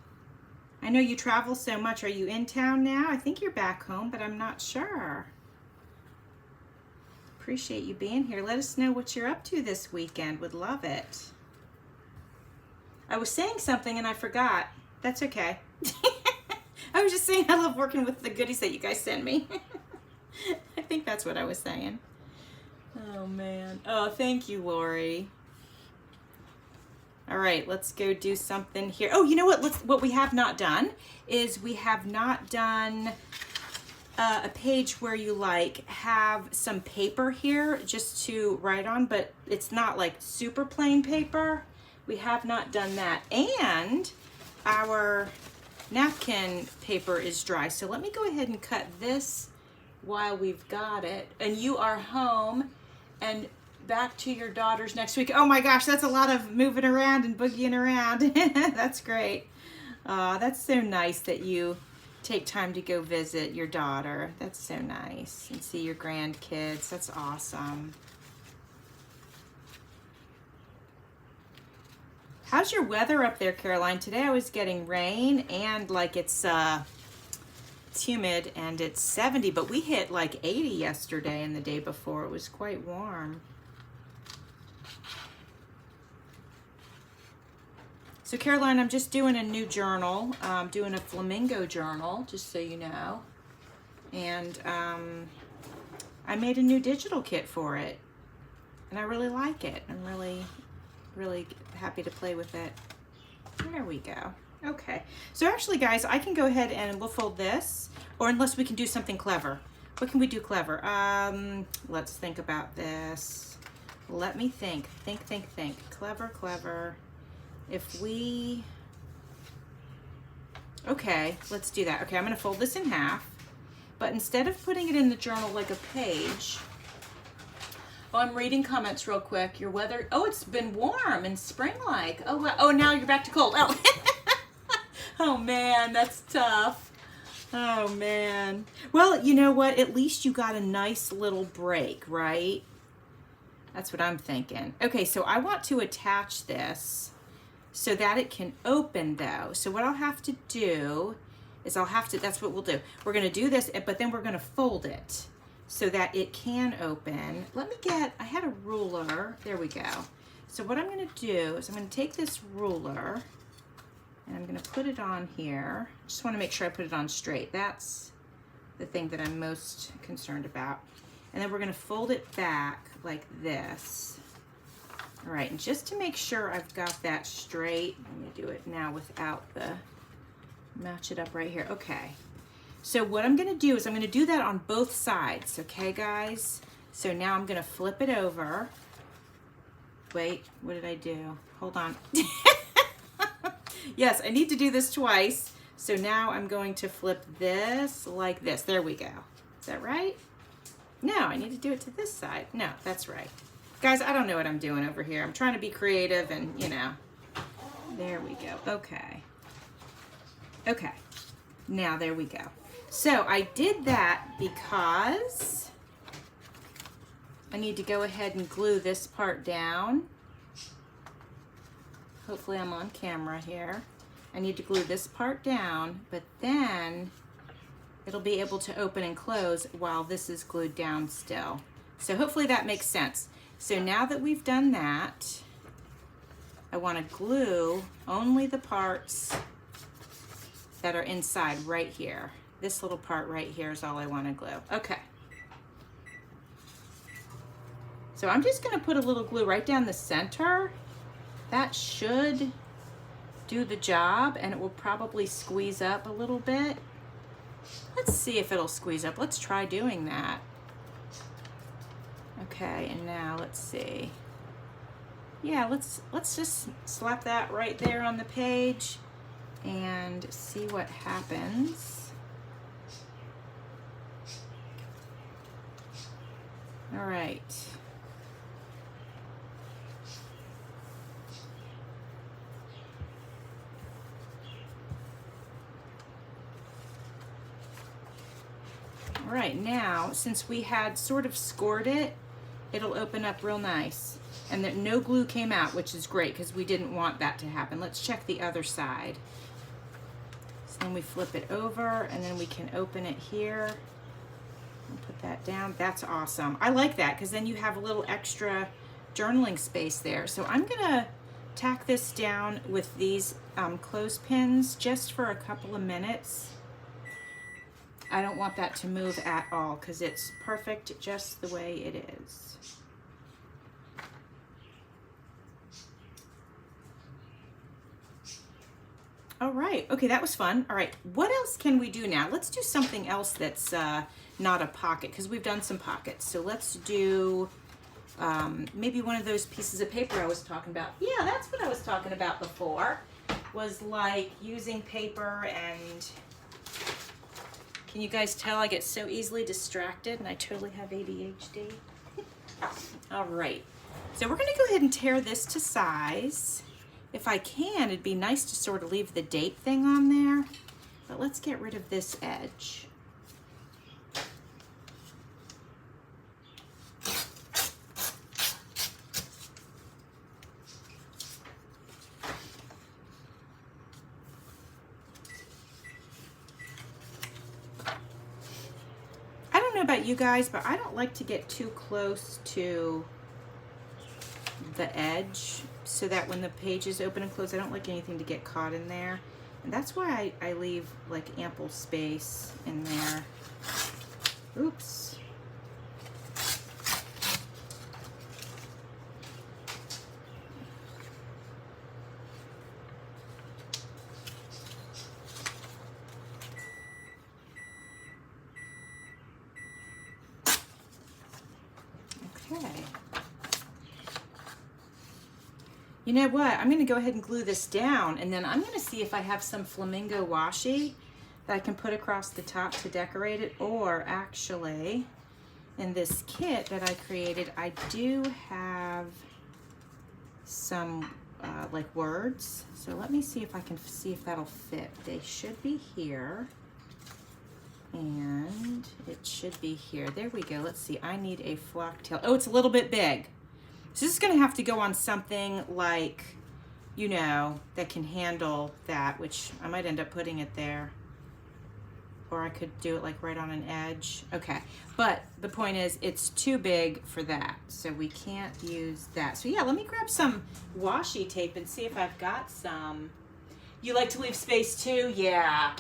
I know you travel so much. Are you in town now? I think you're back home, but I'm not sure. Appreciate you being here. Let us know what you're up to this weekend. Would love it. I was saying something and I forgot. That's okay. I was just saying I love working with the goodies that you guys send me. I think that's what I was saying. Oh man. Oh, thank you, Lorie. All right, let's go do something here. Oh, you know what? What we have not done is we have not done a page where you like have some paper here just to write on, but it's not like super plain paper. We have not done that. And our napkin paper is dry. So let me go ahead and cut this while we've got it. And you are home and back to your daughters next week. Oh my gosh, that's a lot of moving around and boogieing around. That's great. That's so nice that you take time to go visit your daughter. That's so nice. And see your grandkids. That's awesome. How's your weather up there, Caroline? Today I was getting rain and like it's humid and it's 70, but we hit like 80 yesterday and the day before. It was quite warm. So Caroline, I'm just doing a new journal. I'm doing a Flamingo journal, just so you know. And I made a new digital kit for it. And I really like it. I'm really, really happy to play with it. There we go. Okay. So actually, guys, I can go ahead and we'll fold this. Or unless we can do something clever. What can we do clever? Let's think about this. Let me think. Think. Clever. If we, okay, let's do that. Okay, I'm gonna fold this in half, but instead of putting it in the journal like a page, oh, I'm reading comments real quick. Your weather, oh, it's been warm and spring-like. Oh, wow. Oh, now you're back to cold. Oh, oh man, that's tough. Oh man. Well, you know what? At least you got a nice little break, right? That's what I'm thinking. Okay, so I want to attach this so that it can open though. So what I'll have to do is that's what we'll do. We're gonna do this, but then we're gonna fold it so that it can open. I had a ruler, there we go. So what I'm gonna do is I'm gonna take this ruler and I'm gonna put it on here. Just wanna make sure I put it on straight. That's the thing that I'm most concerned about. And then we're gonna fold it back like this. All right, and just to make sure I've got that straight, I'm gonna do it now without match it up right here. Okay, so what I'm gonna do is I'm gonna do that on both sides, okay guys? So now I'm gonna flip it over. Wait, what did I do? Hold on. Yes, I need to do this twice. So now I'm going to flip this like this. There we go. Is that right? No, I need to do it to this side. No, that's right. Guys, I don't know what I'm doing over here. I'm trying to be creative and, you know. There we go. Okay. Okay. Now, there we go. So, I did that because I need to go ahead and glue this part down. Hopefully, I'm on camera here. I need to glue this part down, but then it'll be able to open and close while this is glued down still. So, hopefully that makes sense. So now that we've done that, I want to glue only the parts that are inside right here. This little part right here is all I want to glue. Okay. So I'm just going to put a little glue right down the center. That should do the job, and it will probably squeeze up a little bit. Let's see if it'll squeeze up. Let's try doing that. Okay, and now let's see. Yeah, let's just slap that right there on the page and see what happens. All right. All right, now, since we had sort of scored it, it'll open up real nice. And that no glue came out, which is great because we didn't want that to happen. Let's check the other side. So then we flip it over and then we can open it here and put that down. That's awesome. I like that because then you have a little extra journaling space there. So I'm gonna tack this down with these clothespins just for a couple of minutes. I don't want that to move at all because it's perfect just the way it is. All right, okay, that was fun. All right, what else can we do now? Let's do something else that's not a pocket because we've done some pockets. So let's do maybe one of those pieces of paper I was talking about. Yeah, that's what I was talking about before, was like using paper and... Can you guys tell I get so easily distracted and I totally have ADHD? All right, so we're gonna go ahead and tear this to size. If I can, it'd be nice to sort of leave the date thing on there, but let's get rid of this edge. don't know about you guys, but I don't like to get too close to the edge so that when the pages open and close, I don't like anything to get caught in there. And that's why I leave like ample space in there. Oops. Okay. You know what? I'm going to go ahead and glue this down, and then I'm going to see if I have some Flamingo washi that I can put across the top to decorate it, or actually in this kit that I created, I do have some like words. So let me see if I can see if that'll fit. They should be here. And it should be here. There we go. Let's see. I need a flock tail. Oh, it's a little bit big. So this is going to have to go on something like, you know, that can handle that, which I might end up putting it there. Or I could do it like right on an edge. Okay. But the point is, it's too big for that. So we can't use that. So yeah, let me grab some washi tape and see if I've got some. You like to leave space too? Yeah.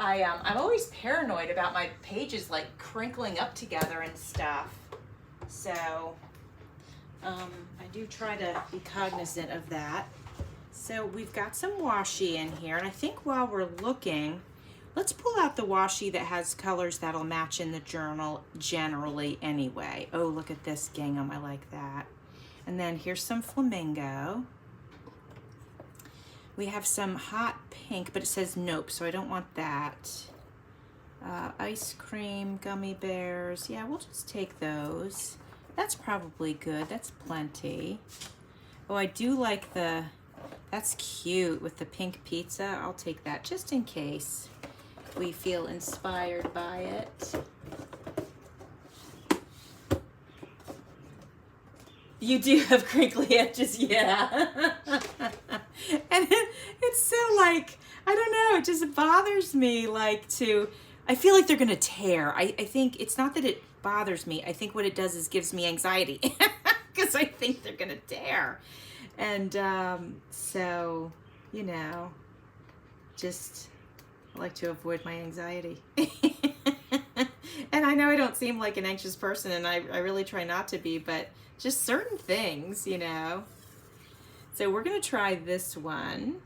I'm always paranoid about my pages like crinkling up together and stuff. So I do try to be cognizant of that. So we've got some washi in here, and I think while we're looking, let's pull out the washi that has colors that'll match in the journal generally anyway. Oh, look at this gingham, I like that. And then here's some Flamingo. We have some hot pink, but it says nope, so I don't want that. Ice cream, gummy bears. Yeah, we'll just take those. That's probably good. That's plenty. Oh, I do like the, that's cute with the pink pizza. I'll take that just in case we feel inspired by it. You do have crinkly edges, yeah. And it's so like, I don't know, it just bothers me like to, I feel like they're gonna tear. I think it's not that it bothers me. I think what it does is gives me anxiety because I think they're gonna tear. And so, you know, just like to avoid my anxiety. And I know I don't seem like an anxious person, and I really try not to be, but just certain things, you know. So we're gonna try this one.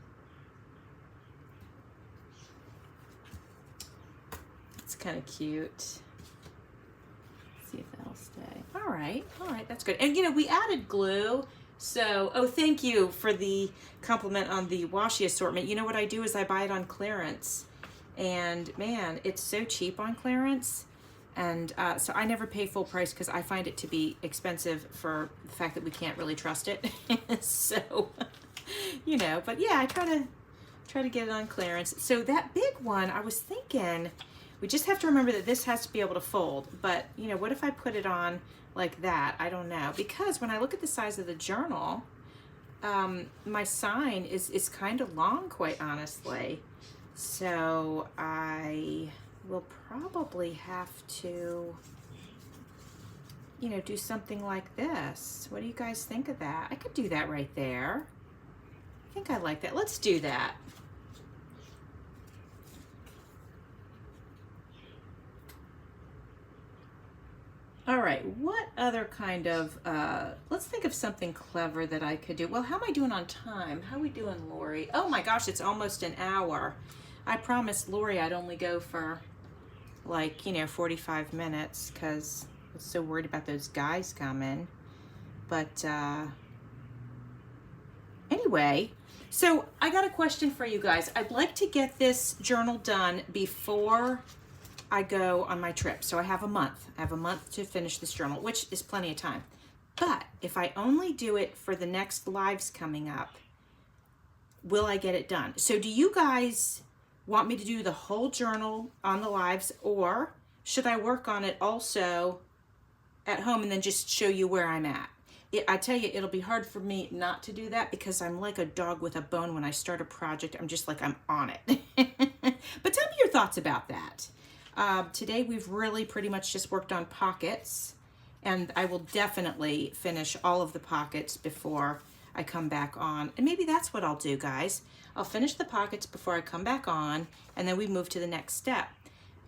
It's kind of cute. Let's see if that'll stay. All right, that's good. And you know, we added glue. So, oh, thank you for the compliment on the washi assortment. You know what I do is I buy it on clearance. And man, it's so cheap on clearance. And so I never pay full price because I find it to be expensive for the fact that we can't really trust it. So, you know, but yeah, I try to get it on clearance. So that big one, I was thinking, we just have to remember that this has to be able to fold. But, you know, what if I put it on like that? I don't know. Because when I look at the size of the journal, my sign is kind of long, quite honestly. So I will probably have to, you know, do something like this. What do you guys think of that? I could do that right there. I think I like that. Let's do that. All right, what other kind of, let's think of something clever that I could do. Well, how am I doing on time? How are we doing, Lorie? Oh my gosh, it's almost an hour. I promised Lorie I'd only go for like, you know, 45 minutes because I was so worried about those guys coming. But anyway, so I got a question for you guys. I'd like to get this journal done before I go on my trip. So I have a month. I have a month to finish this journal, which is plenty of time. But if I only do it for the next lives coming up, will I get it done? So do you guys want me to do the whole journal on the lives, or should I work on it also at home and then just show you where I'm at? I tell you, it'll be hard for me not to do that because I'm like a dog with a bone. When I start a project, I'm just like, I'm on it. But tell me your thoughts about that. Today we've really pretty much just worked on pockets, and I will definitely finish all of the pockets before I come back on. And maybe that's what I'll do, guys. I'll finish the pockets before I come back on, and then we move to the next step.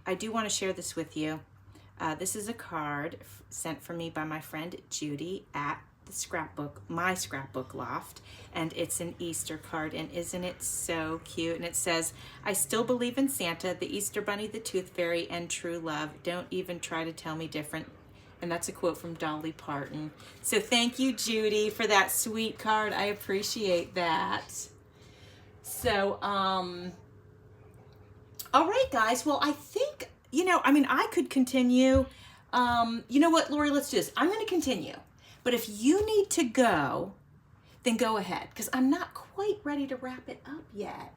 I do want to share this with you. This is a card sent for me by my friend Judy at the scrapbook, my scrapbook loft, and it's an Easter card, and isn't it so cute? And it says, "I still believe in Santa, the Easter Bunny, the Tooth Fairy, and true love. Don't even try to tell me different." And that's a quote from Dolly Parton. So thank you, Judy, for that sweet card. I appreciate that. So, all right, guys. Well, I think, I could continue. You know what, Lorie, let's do this. I'm going to continue. But if you need to go, then go ahead, because I'm not quite ready to wrap it up yet.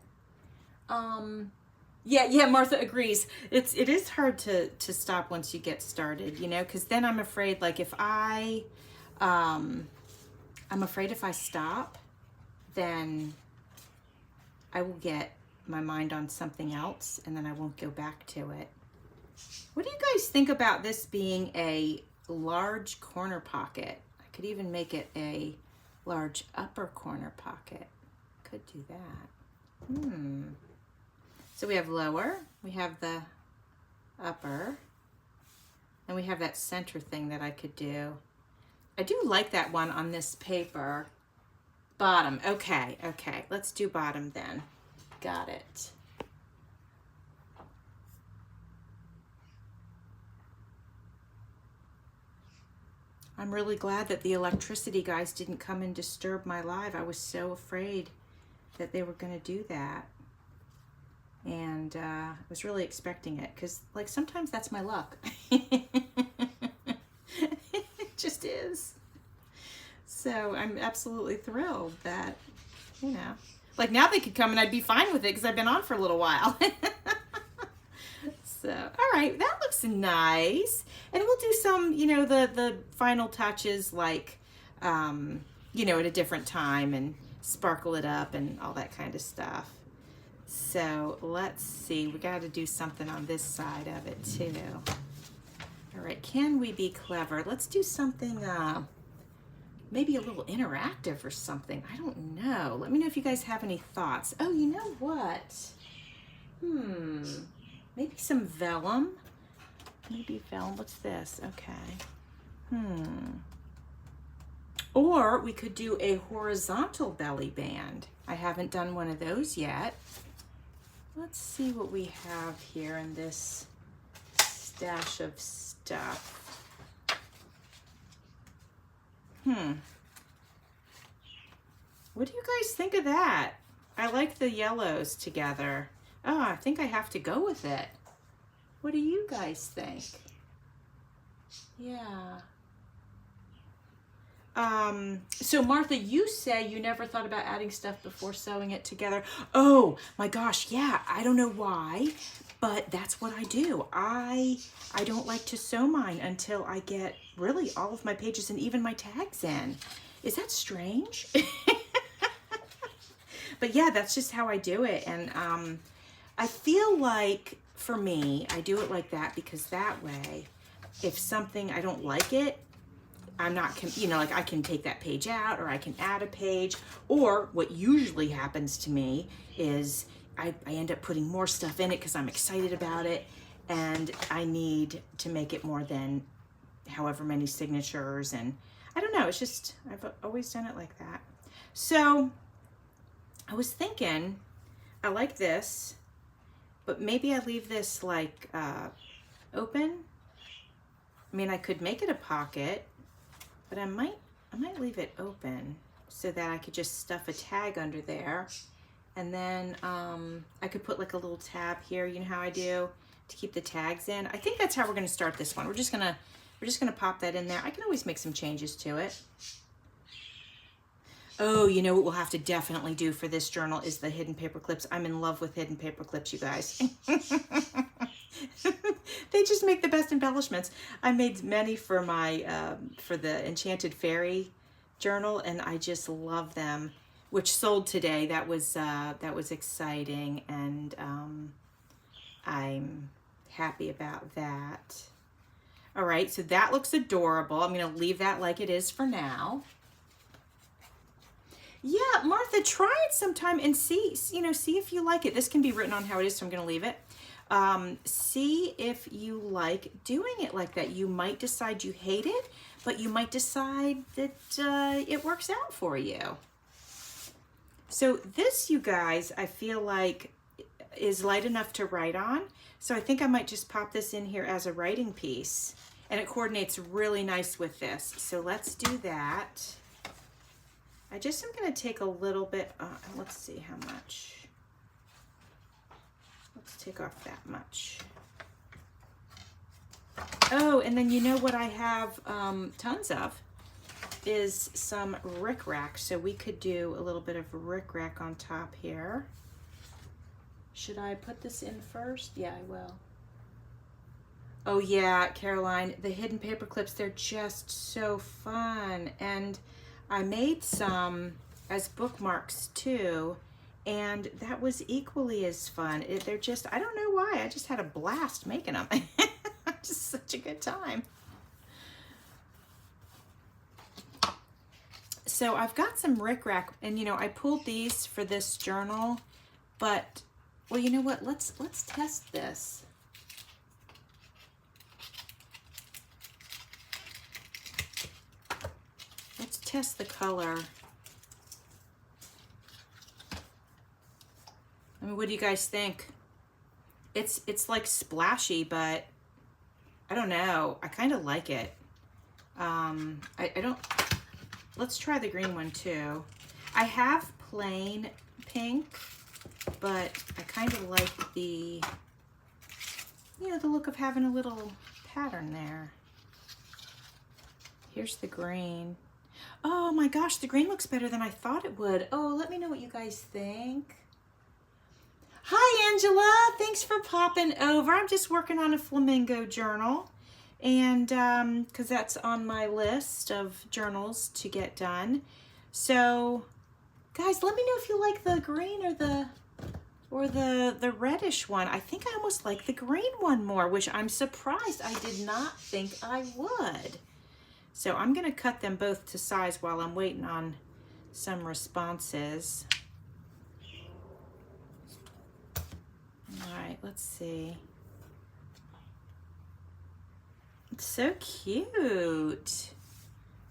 Yeah, Martha agrees. It is hard to stop once you get started, because then I'm afraid, like, I'm afraid if I stop, then I will get my mind on something else, and then I won't go back to it. What do you guys think about this being a large corner pocket? I could even make it a large upper corner pocket. Could do that. So we have lower, we have the upper, and we have that center thing that I could do. I do like that one on this paper. Bottom, okay, let's do bottom then. Got it. I'm really glad that the electricity guys didn't come and disturb my live. I was so afraid that they were going to do that. And I was really expecting it, because, like, sometimes that's my luck. It just is. So I'm absolutely thrilled that, like, now they could come and I'd be fine with it because I've been on for a little while. So, all right, that looks nice. And we'll do some, the final touches, like, at a different time, and sparkle it up and all that kind of stuff. So let's see, we got to do something on this side of it too. All right, can we be clever? Let's do something, maybe a little interactive or something. I don't know. Let me know if you guys have any thoughts. Oh, you know what? Maybe some vellum. Maybe vellum. What's this? Okay. Or we could do a horizontal belly band. I haven't done one of those yet. Let's see what we have here in this stash of stuff. What do you guys think of that? I like the yellows together. Oh, I think I have to go with it. What do you guys think? Yeah. So Martha, you say you never thought about adding stuff before sewing it together. Oh my gosh, yeah, I don't know why, but that's what I do. I don't like to sew mine until I get really all of my pages and even my tags in. Is that strange? But yeah, that's just how I do it. And I feel like, for me, I do it like that because that way, if something, I don't like it, I'm not, like, I can take that page out, or I can add a page, or what usually happens to me is I end up putting more stuff in it because I'm excited about it, and I need to make it more than however many signatures, and I don't know, it's just, I've always done it like that. So I was thinking, I like this, but maybe I leave this like open. I mean, I could make it a pocket, but I might leave it open so that I could just stuff a tag under there. And then I could put like a little tab here, you know how I do, to keep the tags in. I think that's how we're gonna start this one. We're just gonna pop that in there. I can always make some changes to it. Oh, you know what we'll have to definitely do for this journal is the hidden paper clips. I'm in love with hidden paper clips, you guys. They just make the best embellishments. I made many for my for the Enchanted Fairy journal, and I just love them. Which sold today. That was exciting, and happy about that. All right, so that looks adorable. I'm going to leave that like it is for now. Yeah, Martha, try it sometime and see, see if you like it. This can be written on how it is, so I'm going to leave it. See if you like doing it like that. You might decide you hate it, but you might decide that it works out for you. So this, you guys, I feel like is light enough to write on. So I think I might just pop this in here as a writing piece, and it coordinates really nice with this. So let's do that. I just am going to take a little bit, let's see how much. Let's take off that much. Oh, and then you know what I have tons of is some rickrack. So we could do a little bit of rickrack on top here. Should I put this in first? Yeah, I will. Oh yeah, Caroline, the hidden paper clips, they're just so fun. And I made some as bookmarks too, and that was equally as fun. They're just, I don't know why, I just had a blast making them. Just such a good time. So I've got some rickrack, and I pulled these for this journal, but well, you know what? Let's test this. Let's test the color. I mean, what do you guys think? It's like splashy, but I don't know. I kind of like it. I don't. Let's try the green one too. I have plain pink, but I kind of like the, the look of having a little pattern there. Here's the green. Oh my gosh, the green looks better than I thought it would. Oh, let me know what you guys think. Hi, Angela. Thanks for popping over. I'm just working on a Flamingo journal, and because that's on my list of journals to get done. So, guys, let me know if you like the green or the reddish one. I think I almost like the green one more, which I'm surprised I did not think I would. So I'm going to cut them both to size while I'm waiting on some responses. All right, let's see. It's so cute.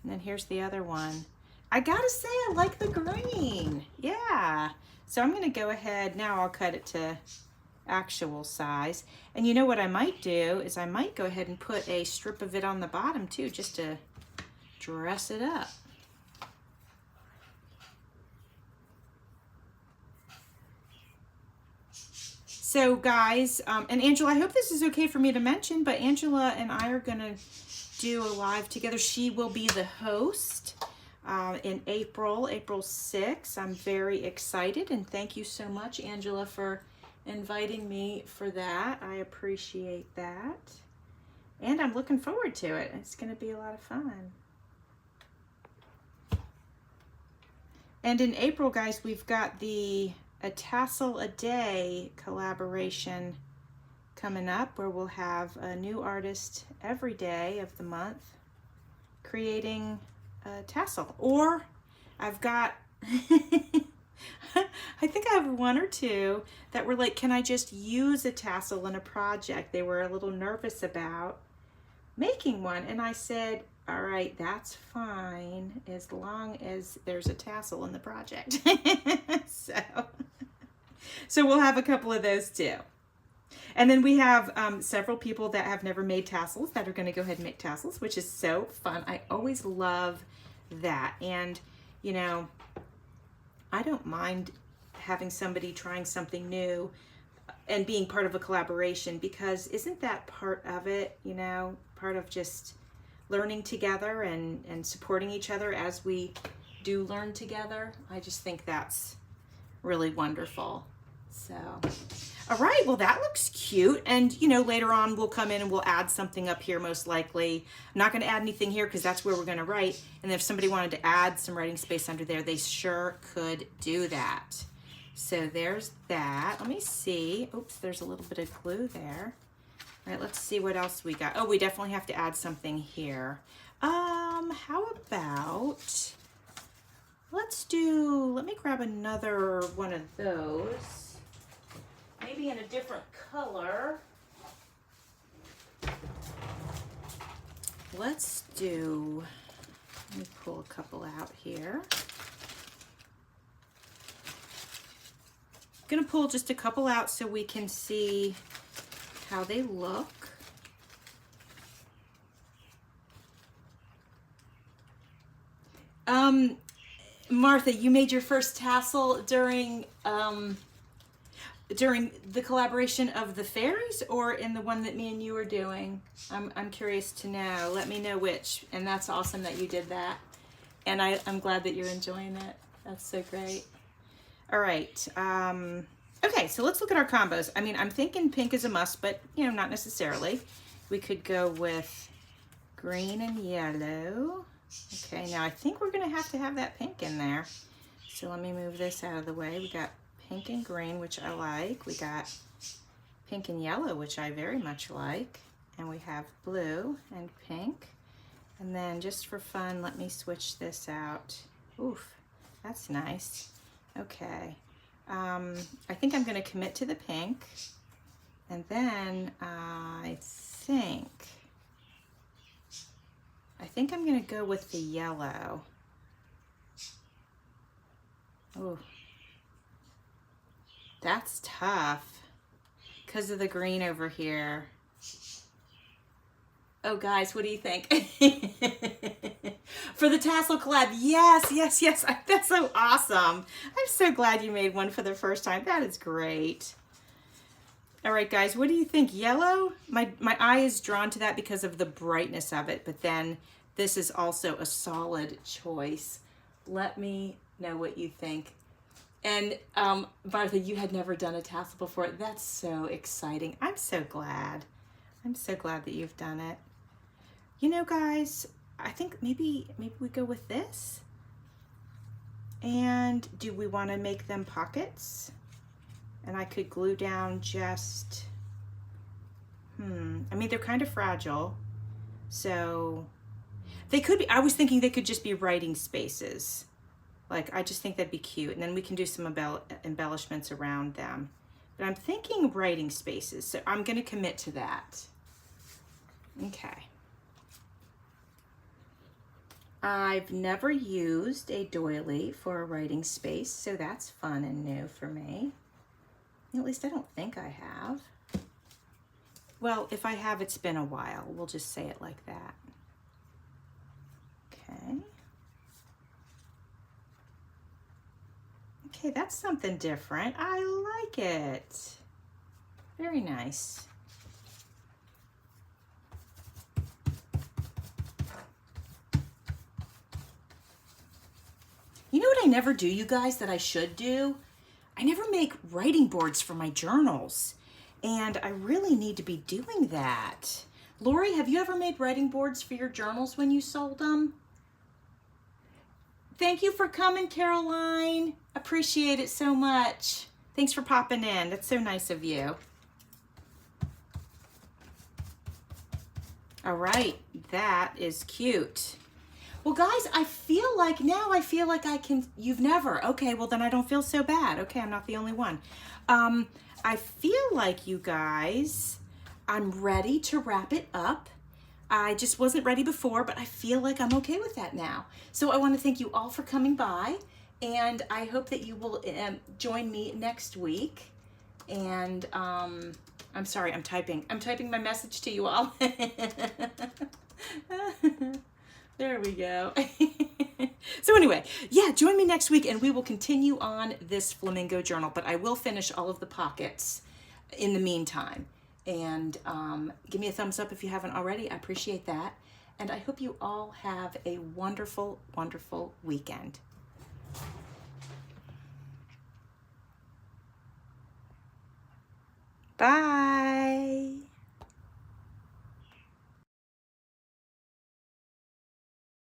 And then here's the other one. I gotta say, I like the green. Yeah. So I'm gonna go ahead, now I'll cut it to actual size. And you know what I might do is I might go ahead and put a strip of it on the bottom too, just to dress it up. So guys, and Angela, I hope this is okay for me to mention, but Angela and I are gonna do a live together. She will be the host in April 6th. I'm very excited, and thank you so much, Angela, for inviting me for that. I appreciate that. And I'm looking forward to it. It's gonna be a lot of fun. And in April, guys, we've got the A Tassel a Day collaboration coming up, where we'll have a new artist every day of the month creating a tassel. Or I've got, I think I have one or two that were like, can I just use a tassel in a project? They were a little nervous about making one. And I said, all right, that's fine as long as there's a tassel in the project. So we'll have a couple of those too. And then we have several people that have never made tassels that are going to go ahead and make tassels, which is so fun. I always love that. And, I don't mind having somebody trying something new and being part of a collaboration, because isn't that part of it, part of just learning together and supporting each other as we do learn together? I just think that's really wonderful. So, all right, well, that looks cute. And, later on we'll come in and we'll add something up here, most likely. I'm not going to add anything here because that's where we're going to write. And if somebody wanted to add some writing space under there, they sure could do that. So there's that. Let me see. Oops, there's a little bit of glue there. All right, let's see what else we got. Oh, we definitely have to add something here. How about, let me grab another one of those. Maybe in a different color. Let me pull a couple out here. I'm gonna pull just a couple out so we can see how they look. Martha, you made your first tassel during the collaboration of the fairies, or in the one that me and you were doing? I'm curious to know. Let me know which. And that's awesome that you did that. And I'm glad that you're enjoying it. That's so great. All right. Okay, so let's look at our combos. I mean, I'm thinking pink is a must, but not necessarily. We could go with green and yellow. Okay, now I think we're gonna have to have that pink in there. So let me move this out of the way. We got pink and green, which I like. We got pink and yellow, which I very much like. And we have blue and pink. And then just for fun, let me switch this out. Oof, that's nice. Okay, I think I'm gonna commit to the pink. And then I think I'm gonna go with the yellow. Oh, that's tough because of the green over here. Oh, guys, what do you think? For the tassel collab, yes. That's so awesome. I'm so glad you made one for the first time. That is great. All right, guys, what do you think? Yellow? My eye is drawn to that because of the brightness of it, but then this is also a solid choice. Let me know what you think. And Martha, you had never done a tassel before. That's so exciting. I'm so glad. I'm so glad that you've done it. Guys, I think maybe we go with this. And do we want to make them pockets? And I could glue down just, I mean, they're kind of fragile. So they could be, I was thinking they could just be writing spaces. Like, I just think that'd be cute. And then we can do some embellishments around them. But I'm thinking writing spaces, so I'm gonna commit to that. Okay. I've never used a doily for a writing space, so that's fun and new for me. At least I don't think I have. Well, if I have, it's been a while. We'll just say it like that. Okay. Okay, that's something different. I like it. Very nice. You know what I never do, you guys, that I should do? I never make writing boards for my journals, and I really need to be doing that. Lorie, have you ever made writing boards for your journals when you sold them? Thank you for coming, Caroline. Appreciate it so much. Thanks for popping in. That's so nice of you. All right, that is cute. Well, guys, I feel like I can, you've never. Okay, well, then I don't feel so bad. Okay, I'm not the only one. I feel like, you guys, I'm ready to wrap it up. I just wasn't ready before, but I feel like I'm okay with that now. So I want to thank you all for coming by, and I hope that you will join me next week. And I'm sorry, I'm typing my message to you all. There we go. So anyway, yeah, join me next week and we will continue on this flamingo journal, but I will finish all of the pockets in the meantime. And give me a thumbs up if you haven't already. I appreciate that. And I hope you all have a wonderful, wonderful weekend. Bye.